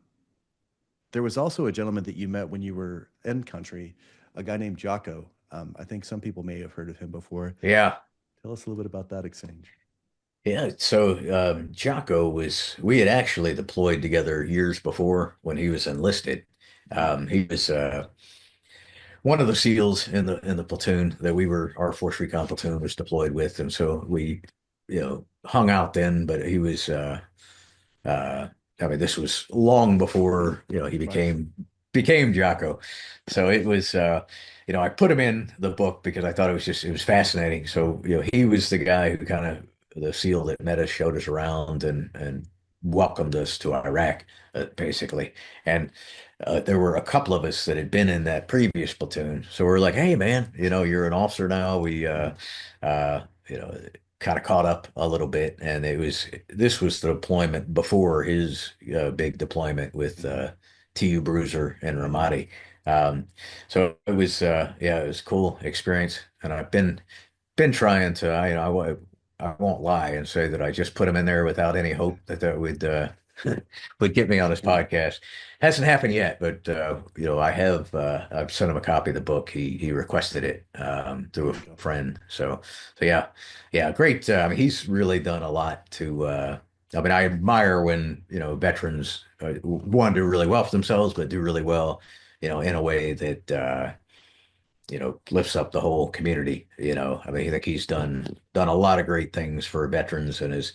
Speaker 1: there was also a gentleman that you met when you were in country, a guy named Jocko. I think some people may have heard of him before.
Speaker 2: Yeah.
Speaker 1: Tell us a little bit about that exchange.
Speaker 2: Yeah. So Jocko we had actually deployed together years before when he was enlisted. He was one of the SEALs in the platoon that we were our Force Recon platoon was deployed with, and so we, hung out then. But he was, uh, I mean, this was long before he
Speaker 1: Right.
Speaker 2: became Jocko. So it was, I put him in the book because I thought it was fascinating. So he was the guy who kind of the SEAL that met us, showed us around, and welcomed us to Iraq, basically. And there were a couple of us that had been in that previous platoon. So we're like, hey, man, you're an officer now. We, uh, you know, kind of caught up a little bit. And this was the deployment before his big deployment with
Speaker 1: Hmm.
Speaker 2: TU Bruiser and
Speaker 1: Hmm.
Speaker 2: Ramadi. So it was, yeah, it was a cool experience. And I've been trying to, I won't lie and say that I just put him in there without any hope that that would, would get me on his
Speaker 1: Yeah.
Speaker 2: podcast. Hasn't happened yet, but I've sent him a copy of the book. He requested it through
Speaker 1: There
Speaker 2: a
Speaker 1: you go.
Speaker 2: friend. So yeah, yeah, great. I mean, he's really done a lot to. I mean, I admire when veterans one do really well for themselves, but do really well, in a way that lifts up the whole community. I mean, I think he's done a lot of great things for veterans, and is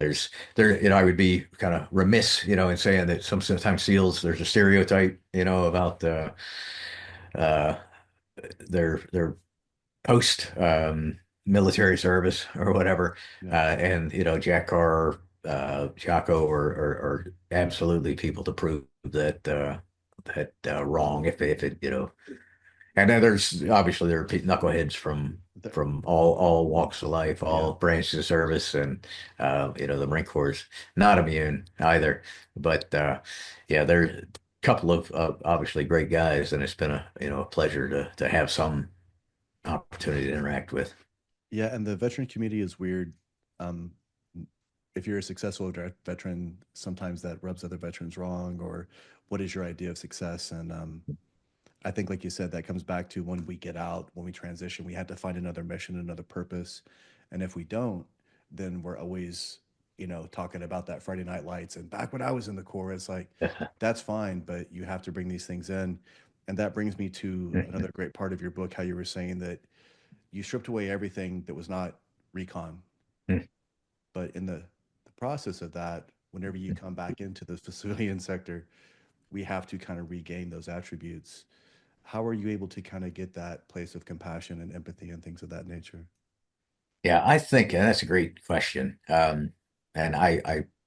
Speaker 2: I would be kind of remiss, in saying that sometimes SEALs, there's a stereotype, about uh, their post military service or whatever.
Speaker 1: Yeah.
Speaker 2: And Jack Carr, Jocko are absolutely people to prove that wrong if it and then there's obviously there are knuckleheads
Speaker 1: There-
Speaker 2: from all walks of life,
Speaker 1: yeah.
Speaker 2: all branches of service, and the Marine Corps is not immune either. But yeah, they're a couple of obviously great guys, and it's been a pleasure to have some opportunity to interact with.
Speaker 1: Yeah. And the veteran community is weird. Um, if you're a successful veteran, sometimes that rubs other veterans wrong, or what is your idea of success? And I think, like you said, that comes back to when we get out, when we transition, we have to find another mission, another purpose. And if we don't, then we're always, talking about that Friday Night Lights. And back when I was in the Corps, it's like, that's fine, but you have to bring these things in. And that brings me to another great part of your book, how you were saying that you stripped away everything that was not recon. But in the process of that, whenever you come back into the civilian sector, we have to kind of regain those attributes. How are you able to kind of get that place of compassion and empathy and things of that nature?
Speaker 2: Yeah, I think and that's a great question. And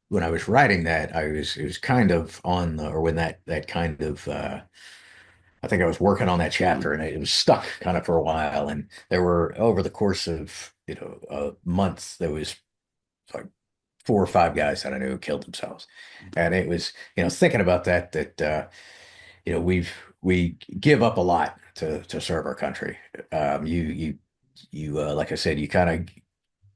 Speaker 2: when I was writing that, it was kind of or when that kind of I think I was working on that chapter and it was stuck kind of for a while. And there were over the course of, a month, there was like four or five guys that I knew who killed themselves. And it was, thinking about that, we give up a lot to serve our country. Like I said, you kind of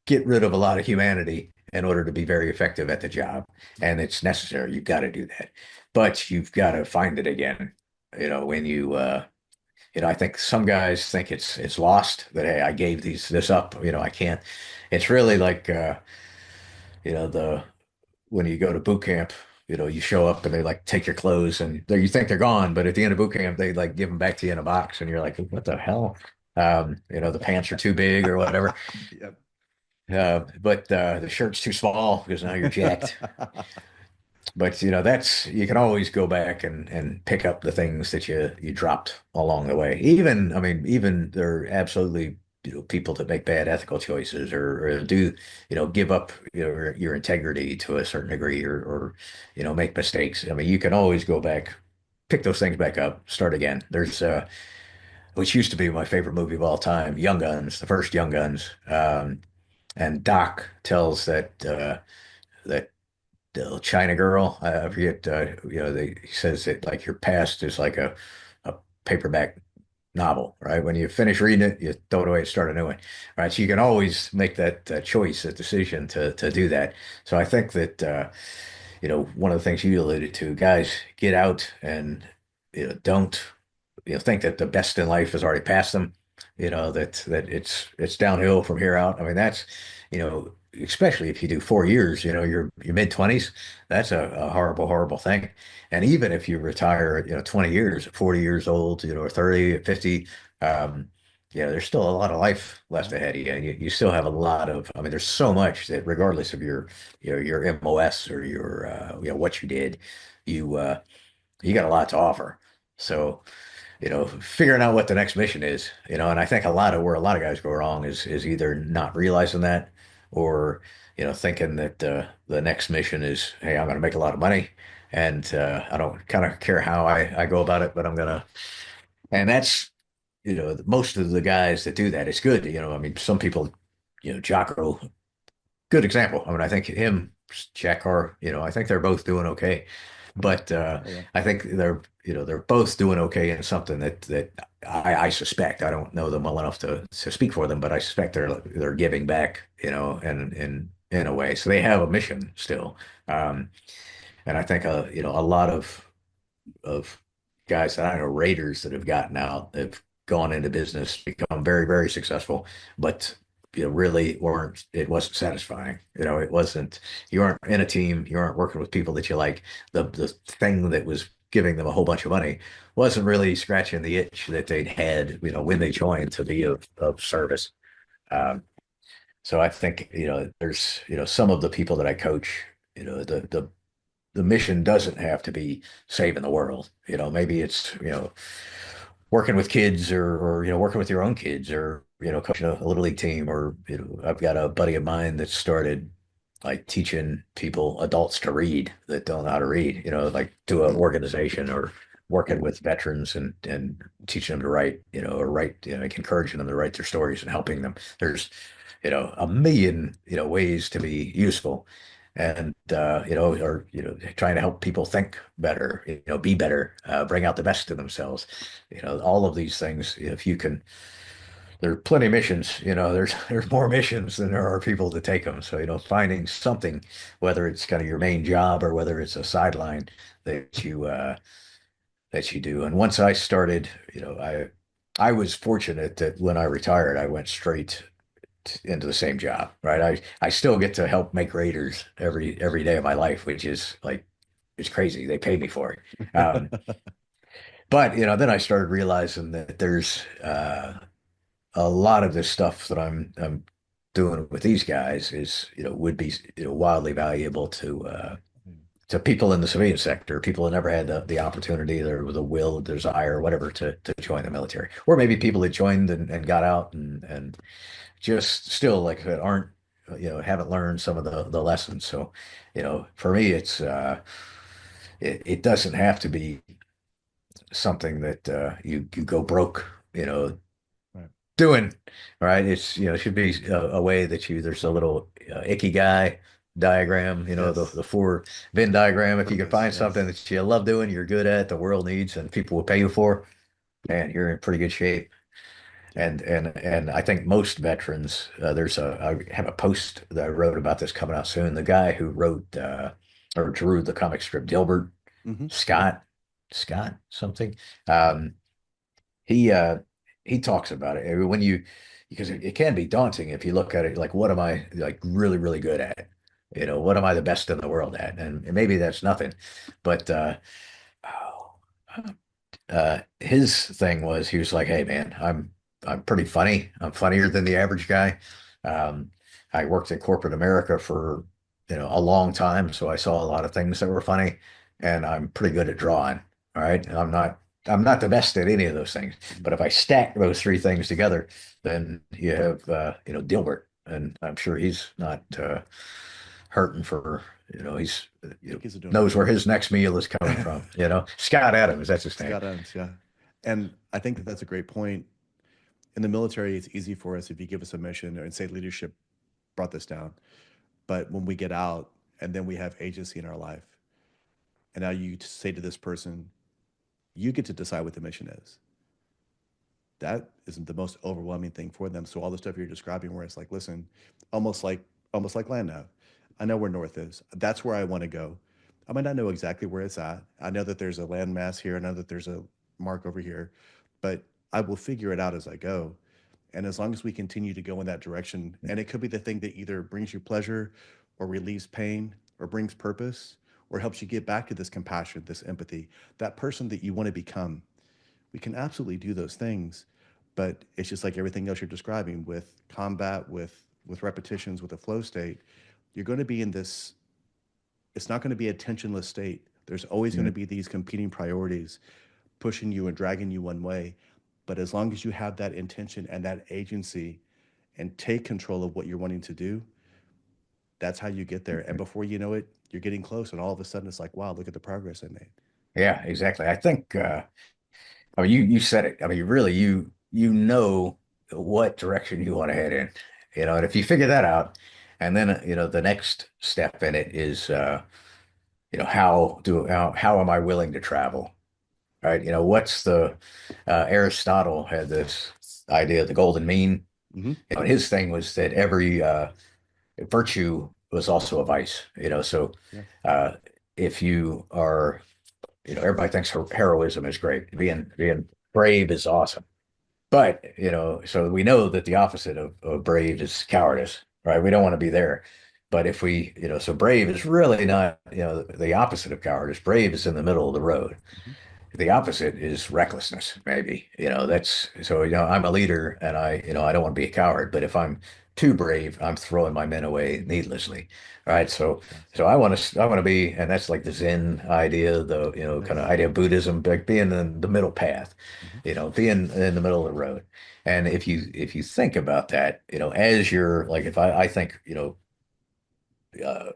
Speaker 2: get rid of a lot of humanity in order to be very effective at the job. And it's necessary. You've got to do that. But you've got to find it again. When I think some guys think it's lost that hey, I gave this up. I can't. It's really like the when you go to boot camp, you show up and they like take your clothes and you think they're gone, but at the end of boot camp they like give them back to you in a box and you're like, what the hell? The pants are too big or whatever.
Speaker 1: Yep.
Speaker 2: But the shirt's too small because now you're jacked. But that's you can always go back and pick up the things that you dropped along the way. Even I mean, even there are absolutely people that make bad ethical choices or do give up your integrity to a certain degree or make mistakes. I mean, you can always go back, pick those things back up, start again. There's which used to be my favorite movie of all time, Young Guns, the first Young Guns. And Doc tells that the China girl. I forget. He says that like your past is like a paperback novel, right? When you finish reading it, you throw it away and start a new one, right? So you can always make that choice, that decision to do that. So I think that one of the things you alluded to, guys, get out and don't think that the best in life has already passed them. That it's downhill from here out. I mean, that's you know especially if you do 4 years, your mid 20s, that's a horrible, horrible thing. And even if you retire at, 20 years, 40 years old, or 30, 50, um, there's still a lot of life left
Speaker 1: Yeah.
Speaker 2: ahead of you. You still have a lot of, I mean, there's so much that regardless of your MOS or what you did, you, uh, you got a lot to offer. So, figuring out what the next mission is, and I think where a lot of guys go wrong is either not realizing that or, thinking that the next mission is, hey, I'm going to make a lot of money and I don't kind of care how I go about it, but and that's, most of the guys that do that, it's good. I mean, some people, Jocko, good example. I mean, I think him, Jack Carr, I think they're both doing okay. But
Speaker 1: Oh yeah.
Speaker 2: I think they're both doing okay in something that I suspect. I don't know them well enough to speak for them, but I suspect they're giving back, in a way. So they have a mission still. Um, and I think a lot of guys that I know, raiders that have gotten out, have gone into business, become very, very successful, but really weren't, it wasn't satisfying. It wasn't, you aren't in a team, you aren't working with people that you like. The thing that was giving them a whole bunch of money wasn't really scratching the itch that they'd had, when they joined to be of service. Um, so I think, there's, some of the people that I coach, the mission doesn't have to be saving the world. Maybe it's, working with kids or working with your own kids or, coaching a little league team or, I've got a buddy of mine that started like teaching people, adults to read that don't know how to read, like to an organization or working with veterans and teaching them to write, or write, like encouraging them to write their stories and helping them. There's, a million, ways to be useful and or trying to help people think better, be better, bring out the best in themselves, all of these things. If you can, there are plenty of missions. There's more missions than there are people to take them. So finding something, whether it's kind of your main job or whether it's a sideline that you do. And once I started, I was fortunate that when I retired, I went straight into the same job, right? I still get to help make Raiders every day of my life, which is like it's crazy. They pay me for it. But then I started realizing that there's a lot of this stuff that I'm doing with these guys is would be wildly valuable to people in the civilian sector, people who never had the opportunity or the will, desire, whatever to join the military, or maybe people that joined and got out and just still like that aren't haven't learned some of the lessons. So for me it's it doesn't have to be something that you go broke
Speaker 1: Right.
Speaker 2: doing. Right, it's it should be a way that there's a little icky guy diagram,
Speaker 1: Yes.
Speaker 2: the four Venn diagram. If you can
Speaker 1: Purpose.
Speaker 2: find something
Speaker 1: Yes.
Speaker 2: that you love doing, you're good at, the world needs, and people will pay you for, man, you're in pretty good shape.
Speaker 1: Yeah.
Speaker 2: And I think most veterans, I have a post that I wrote about this coming out soon. The guy who wrote or drew the comic strip Dilbert,
Speaker 1: Yeah.
Speaker 2: Scott, Scott something. Um, he uh, he talks about it. When you because it can be daunting if you look at it like, what am I like really, really good at? What am I the best in the world at? And maybe that's nothing, but oh, his thing was he was like, "Hey man, I'm pretty funny. I'm funnier than the average guy. Um, I worked in corporate America for a long time, so I saw a lot of things that were funny, and I'm pretty good at drawing. All right, and I'm not the best at any of those things, but if I stack those three things together, then you have Dilbert, and I'm sure he's not hurting for he's
Speaker 1: I think he's doing
Speaker 2: knows
Speaker 1: okay.
Speaker 2: where his next meal is coming from. Scott Adams, that's his name.
Speaker 1: Scott Adams. Yeah. And I think that that's a great point. In the military, it's easy for us if you give us a mission and say leadership brought this down. But when we get out and then we have agency in our life, and now you say to this person, you get to decide what the mission is. That isn't the most overwhelming thing for them. So all the stuff you're describing, where it's like, listen, almost like almost like land nav. I know where north is. That's where I want to go. I might not know exactly where it's at. I know that there's a landmass here. I know that there's a mark over here, but I will figure it out as I go. And as long as we continue to go in that direction, and it could be the thing that either brings you pleasure or relieves pain or brings purpose or helps you get back to this compassion, this empathy, that person that you want to become, we can absolutely do those things. But it's just like everything else you're describing with combat, with repetitions, with a flow state, you're going to be in this, it's not going to be a tensionless state. There's always going to
Speaker 2: Mm.
Speaker 1: be these competing priorities pushing you and dragging you one way. But as long as you have that intention and that agency and take control of what you're wanting to do, that's how you get there. And before you know it, you're getting close. And all of a sudden, it's like, wow, look at the progress I made.
Speaker 2: Yeah, exactly. I think I mean you said it. I mean really you know what direction you want to head in. And if you figure that out, and then the next step in it is how am I willing to travel? Right? What's the Aristotle had this idea of the golden mean.
Speaker 1: Hmm.
Speaker 2: And his thing was that every virtue was also a vice. So
Speaker 1: Yeah.
Speaker 2: uh, if you are, everybody thinks heroism is great. Being brave is awesome. But, so we know that the opposite of brave is cowardice, right? We don't want to be there. But if we, so brave is really not, the opposite of cowardice. Brave is in the middle of the road.
Speaker 1: Hmm.
Speaker 2: The opposite is recklessness, maybe. That's so, I'm a leader and I don't want to be a coward, but if I'm too brave, I'm throwing my men away needlessly. Right. So,
Speaker 1: Yes.
Speaker 2: so I want to be, and that's like the Zen idea, the, kind of
Speaker 1: Yes.
Speaker 2: idea of Buddhism, like being in the middle path,
Speaker 1: Hmm.
Speaker 2: being in the middle of the road. And if you think about that, as you're like, if I think,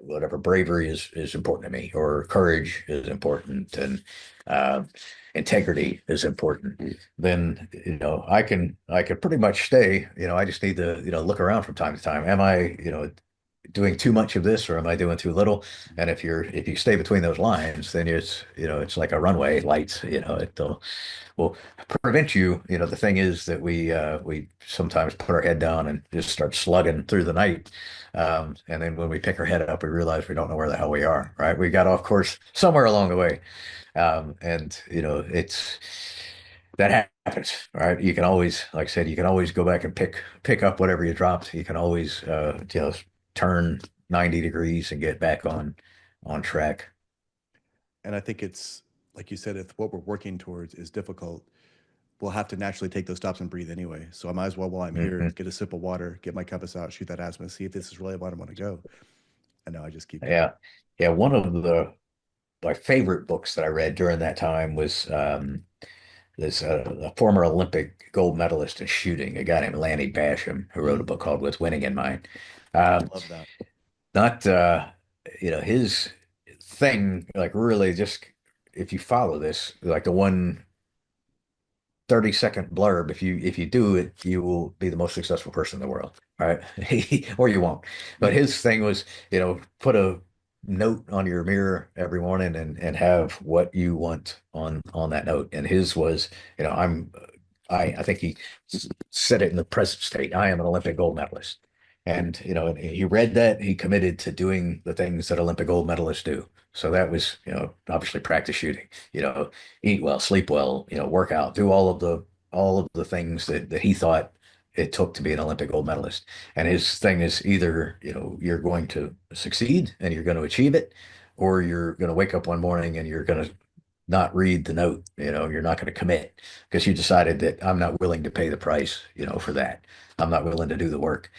Speaker 2: whatever bravery is important to me, or courage is important, and uh, integrity is important, then I can pretty much stay. I just need to look around from time to time. Am I doing too much of this, or am I doing too little? And if you stay between those lines, then it's like a runway lights. It'll will prevent you. The thing is that we sometimes put our head down and just start slugging through the night. And then when we pick our head up, we realize we don't know where the hell we are, right? We got off course somewhere along the way. And it's that happens, right? You can always, like I said, you can always go back and pick up whatever you dropped. You can always turn 90 degrees and get back on track.
Speaker 1: And I think it's like you said, if what we're working towards is difficult, we'll have to naturally take those stops and breathe anyway. So I might as well, while I'm here,
Speaker 2: Mhm.
Speaker 1: get a sip of water, get my compass out, shoot that asthma, see if this is really what I want to go. And now I just keep going.
Speaker 2: Yeah. Yeah. One of my favorite books that I read during that time was this a former Olympic gold medalist in shooting, a guy named Lanny Basham, who wrote a
Speaker 1: Mm,
Speaker 2: book called With Winning in Mind.
Speaker 1: I
Speaker 2: Um,
Speaker 1: love that.
Speaker 2: not his thing, like really just if you follow this, like the one 30-second blurb. If you do it, you will be the most successful person in the world, right? Or you won't. But
Speaker 1: Mm,
Speaker 2: his thing was, put a note on your mirror every morning and have what you want on that note. And his was, I think he said it in the present state. I am an Olympic gold medalist. And, and he read that, he committed to doing the things that Olympic gold medalists do. So that was, obviously practice shooting, eat well, sleep well, work out, do all of the things that he thought it took to be an Olympic gold medalist. And his thing is either, you're going to succeed and you're going to achieve it, or you're going to wake up one morning and you're going to not read the note. You're not going to commit because you decided that I'm not willing to pay the price, for that. I'm not willing to do the work.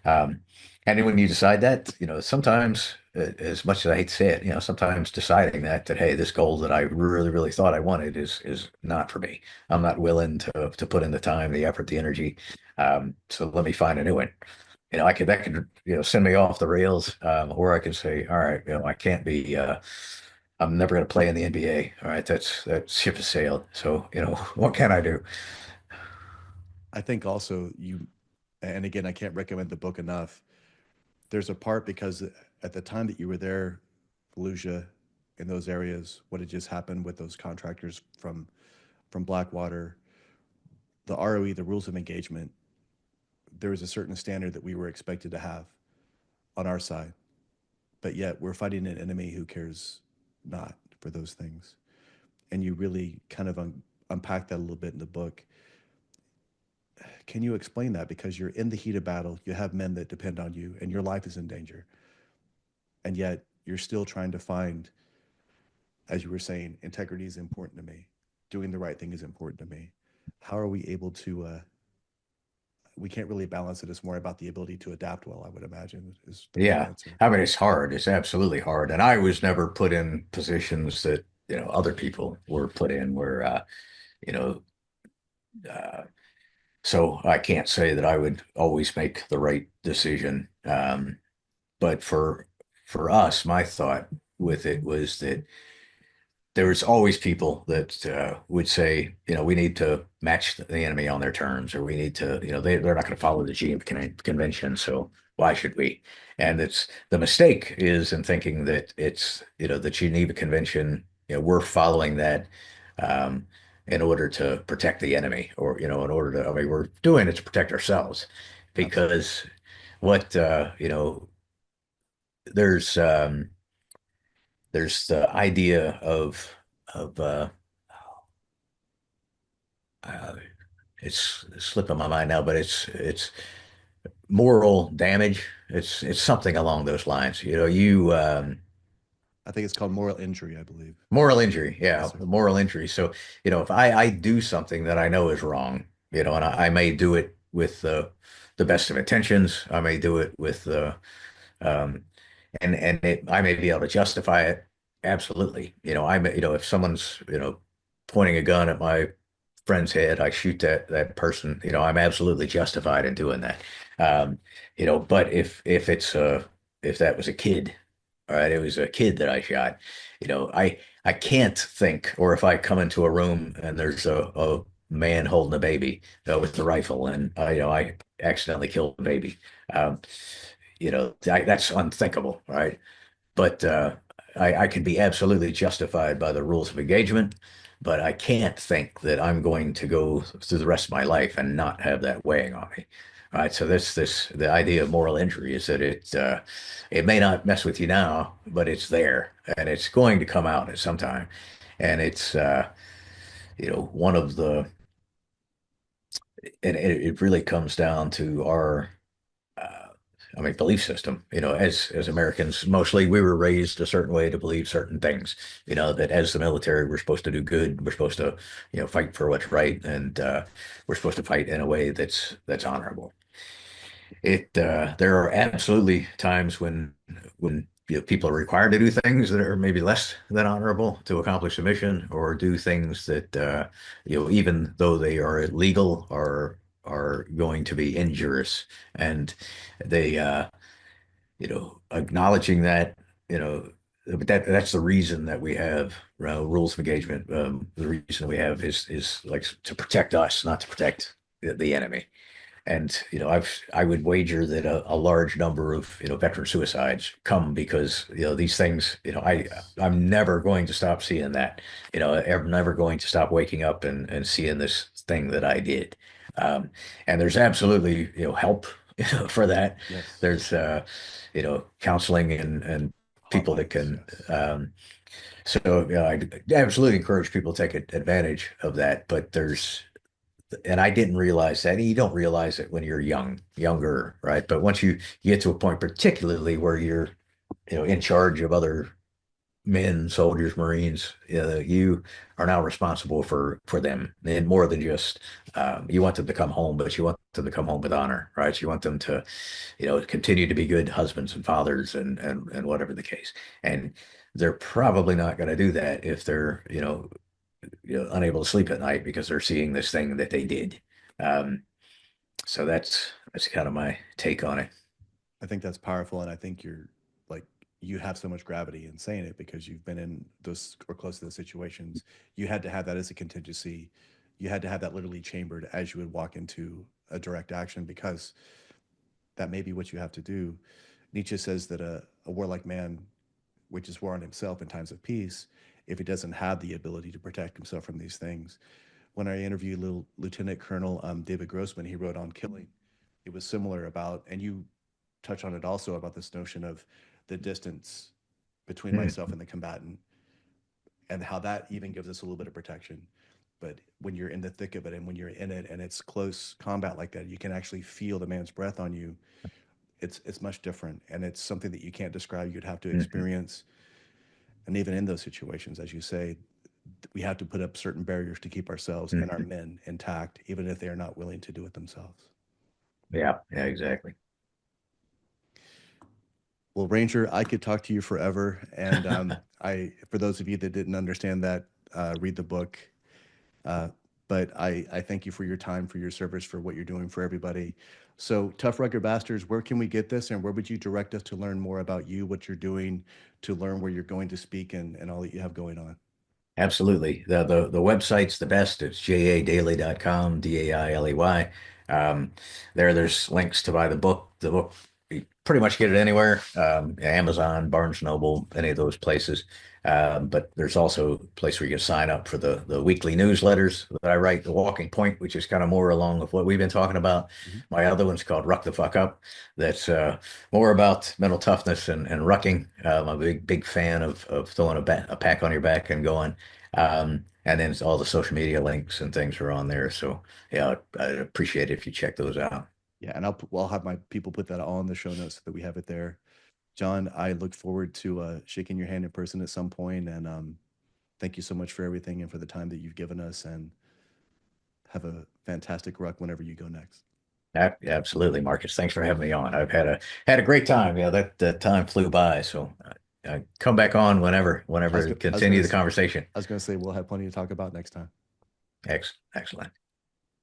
Speaker 2: Um, and then when you decide that, sometimes, as much as I hate to say it, sometimes deciding that hey, this goal that I really, really thought I wanted is not for me. I'm not willing to put in the time, the effort, the energy. So let me find a new one. That could send me off the rails, or I could say, all right, I can't be. I'm never going to play in the NBA. All right, that ship has sailed. So what can I do?
Speaker 1: I think also you, and again, I can't recommend the book enough. There's a part because at the time that you were there, Fallujah, in those areas, what had just happened with those contractors from Blackwater, the ROE, the rules of engagement, there was a certain standard that we were expected to have on our side, but yet we're fighting an enemy who cares not for those things. And you really kind of unpack that a little bit in the book. can you explain that? Because you're in the heat of battle, you have men that depend on you, and your life is in danger, and yet you're still trying to find, as you were saying, integrity is important to me, doing the right thing is important to me. How are we able to? We can't really balance it. It's more about the ability to adapt well, I would imagine, is the right
Speaker 2: Yeah.
Speaker 1: answer.
Speaker 2: I mean, it's hard. It's absolutely hard. And I was never put in positions that, other people were put in where, you know, uh, so I can't say that I would always make the right decision. But for us, my thought with it was that there was always people that would say, we need to match the enemy on their terms, or we need to, they're not going to follow the Convention, so why should we? And it's the mistake is in thinking that it's, the Geneva Convention, we're following that um, in order to protect the enemy, or, in order to, I mean, we're doing it to protect ourselves,
Speaker 1: Absolutely.
Speaker 2: because what, there's, um, there's the idea of uh, it's slipping my mind now, but it's moral damage. It's something along those lines.
Speaker 1: I think it's called moral injury, I believe.
Speaker 2: Moral injury,
Speaker 1: Yes,
Speaker 2: yeah,
Speaker 1: sir.
Speaker 2: moral injury. So, if I do something that I know is wrong, and I may do it with the best of intentions, I may do it with um, I may be able to justify it. Absolutely. I may, if someone's, pointing a gun at my friend's head, I shoot that person, I'm absolutely justified in doing that. Um, but if that was a kid, all right, it was a kid that I shot, I can't think, or if I come into a room and there's a man holding a baby with a rifle, and I accidentally killed the baby. Um, that's unthinkable, right? But I can be absolutely justified by the rules of engagement, but I can't think that I'm going to go through the rest of my life and not have that weighing on me. All right, so the idea of moral injury is that it may not mess with you now, but it's there and it's going to come out at some time, and it's one of the and it really comes down to our uh, I mean, belief system. As Americans, mostly we were raised a certain way to believe certain things. That as the military, we're supposed to do good. We're supposed to, fight for what's right, and we're supposed to fight in a way that's honorable. There are absolutely times when people are required to do things that are maybe less than honorable to accomplish a mission, or do things that even though they are illegal, are going to be injurious, and they acknowledging that, but that's the reason that we have rules of engagement. The reason we have is like to protect us, not to protect the enemy. And I would wager that a large number of veteran suicides come because these things. I'm never going to stop seeing that. I'm never going to stop waking up and seeing this thing that I did. Um, and there's absolutely help for that.
Speaker 1: Yes.
Speaker 2: There's counseling and people that
Speaker 1: Hotlines.
Speaker 2: can.
Speaker 1: Yes.
Speaker 2: So I absolutely encourage people to take advantage of that. But and I didn't realize that. You don't realize it when you're younger, right? But once you get to a point, particularly where you're, in charge of other men, soldiers, Marines, you are now responsible for them, and more than just you want them to come home, but you want them to come home with honor, right? You want them to, continue to be good husbands and fathers, and whatever the case. And they're probably not going to do that if they're, unable to sleep at night because they're seeing this thing that they did. Um, so that's kind of my take on it.
Speaker 1: I think that's powerful, and I think you're like you have so much gravity in saying it because you've been in those or close to those situations. You had to have that as a contingency. You had to have that literally chambered as you would walk into a direct action because that may be what you have to do. Nietzsche says that a warlike man wages war on himself in times of peace if he doesn't have the ability to protect himself from these things. When I interviewed Lieutenant Colonel David Grossman, he wrote on killing. It was similar about, and you touch on it also about this notion of the distance between
Speaker 2: Hmm.
Speaker 1: myself and the combatant and how that even gives us a little bit of protection. but when you're in the thick of it and when you're in it and it's close combat like that, you can actually feel the man's breath on you. It's much different, and it's something that you can't describe. You'd have to
Speaker 2: Hmm.
Speaker 1: experience. And even in those situations, as you say, we have to put up certain barriers to keep ourselves and our
Speaker 2: Hmm.
Speaker 1: men intact, even if they are not willing to do it themselves.
Speaker 2: Yeah, yeah, exactly.
Speaker 1: Well, Ranger, I could talk to you forever. And for those of you that didn't understand that, read the book. Uh, but I thank you for your time, for your service, for what you're doing for everybody. So, Tough Rugged Bastards, where can we get this, and where would you direct us to learn more about you, what you're doing, to learn where you're going to speak, and all that you have going on?
Speaker 2: Absolutely. The website's the best. It's jadailey.com, Dailey. Um, there's links to buy the book. The book, you pretty much get it anywhere. Amazon, Barnes Noble, any of those places. But there's also a place where you can sign up for the weekly newsletters that I write, The Walking Point, which is kind of more along with what we've been talking about.
Speaker 1: Mhm.
Speaker 2: My other one's called Ruck the Fuck Up. That's more about mental toughness and rucking. I'm a big fan of throwing a pack on your back and going. And then all the social media links and things are on there. So yeah, I'd appreciate it if you check those out.
Speaker 1: Yeah, and I'll have my people put that all in the show notes so that we have it there. John, I look forward to shaking your hand in person at some point, and thank you so much for everything and for the time that you've given us. And have a fantastic ruck whenever you go next.
Speaker 2: Absolutely, Marcus. Thanks for having me on. I've had a great time. Yeah, that time flew by. So come back on whenever,
Speaker 1: I was
Speaker 2: whenever,
Speaker 1: go-
Speaker 2: continue the conversation.
Speaker 1: I was going to say we'll have plenty to talk about next time.
Speaker 2: Excellent.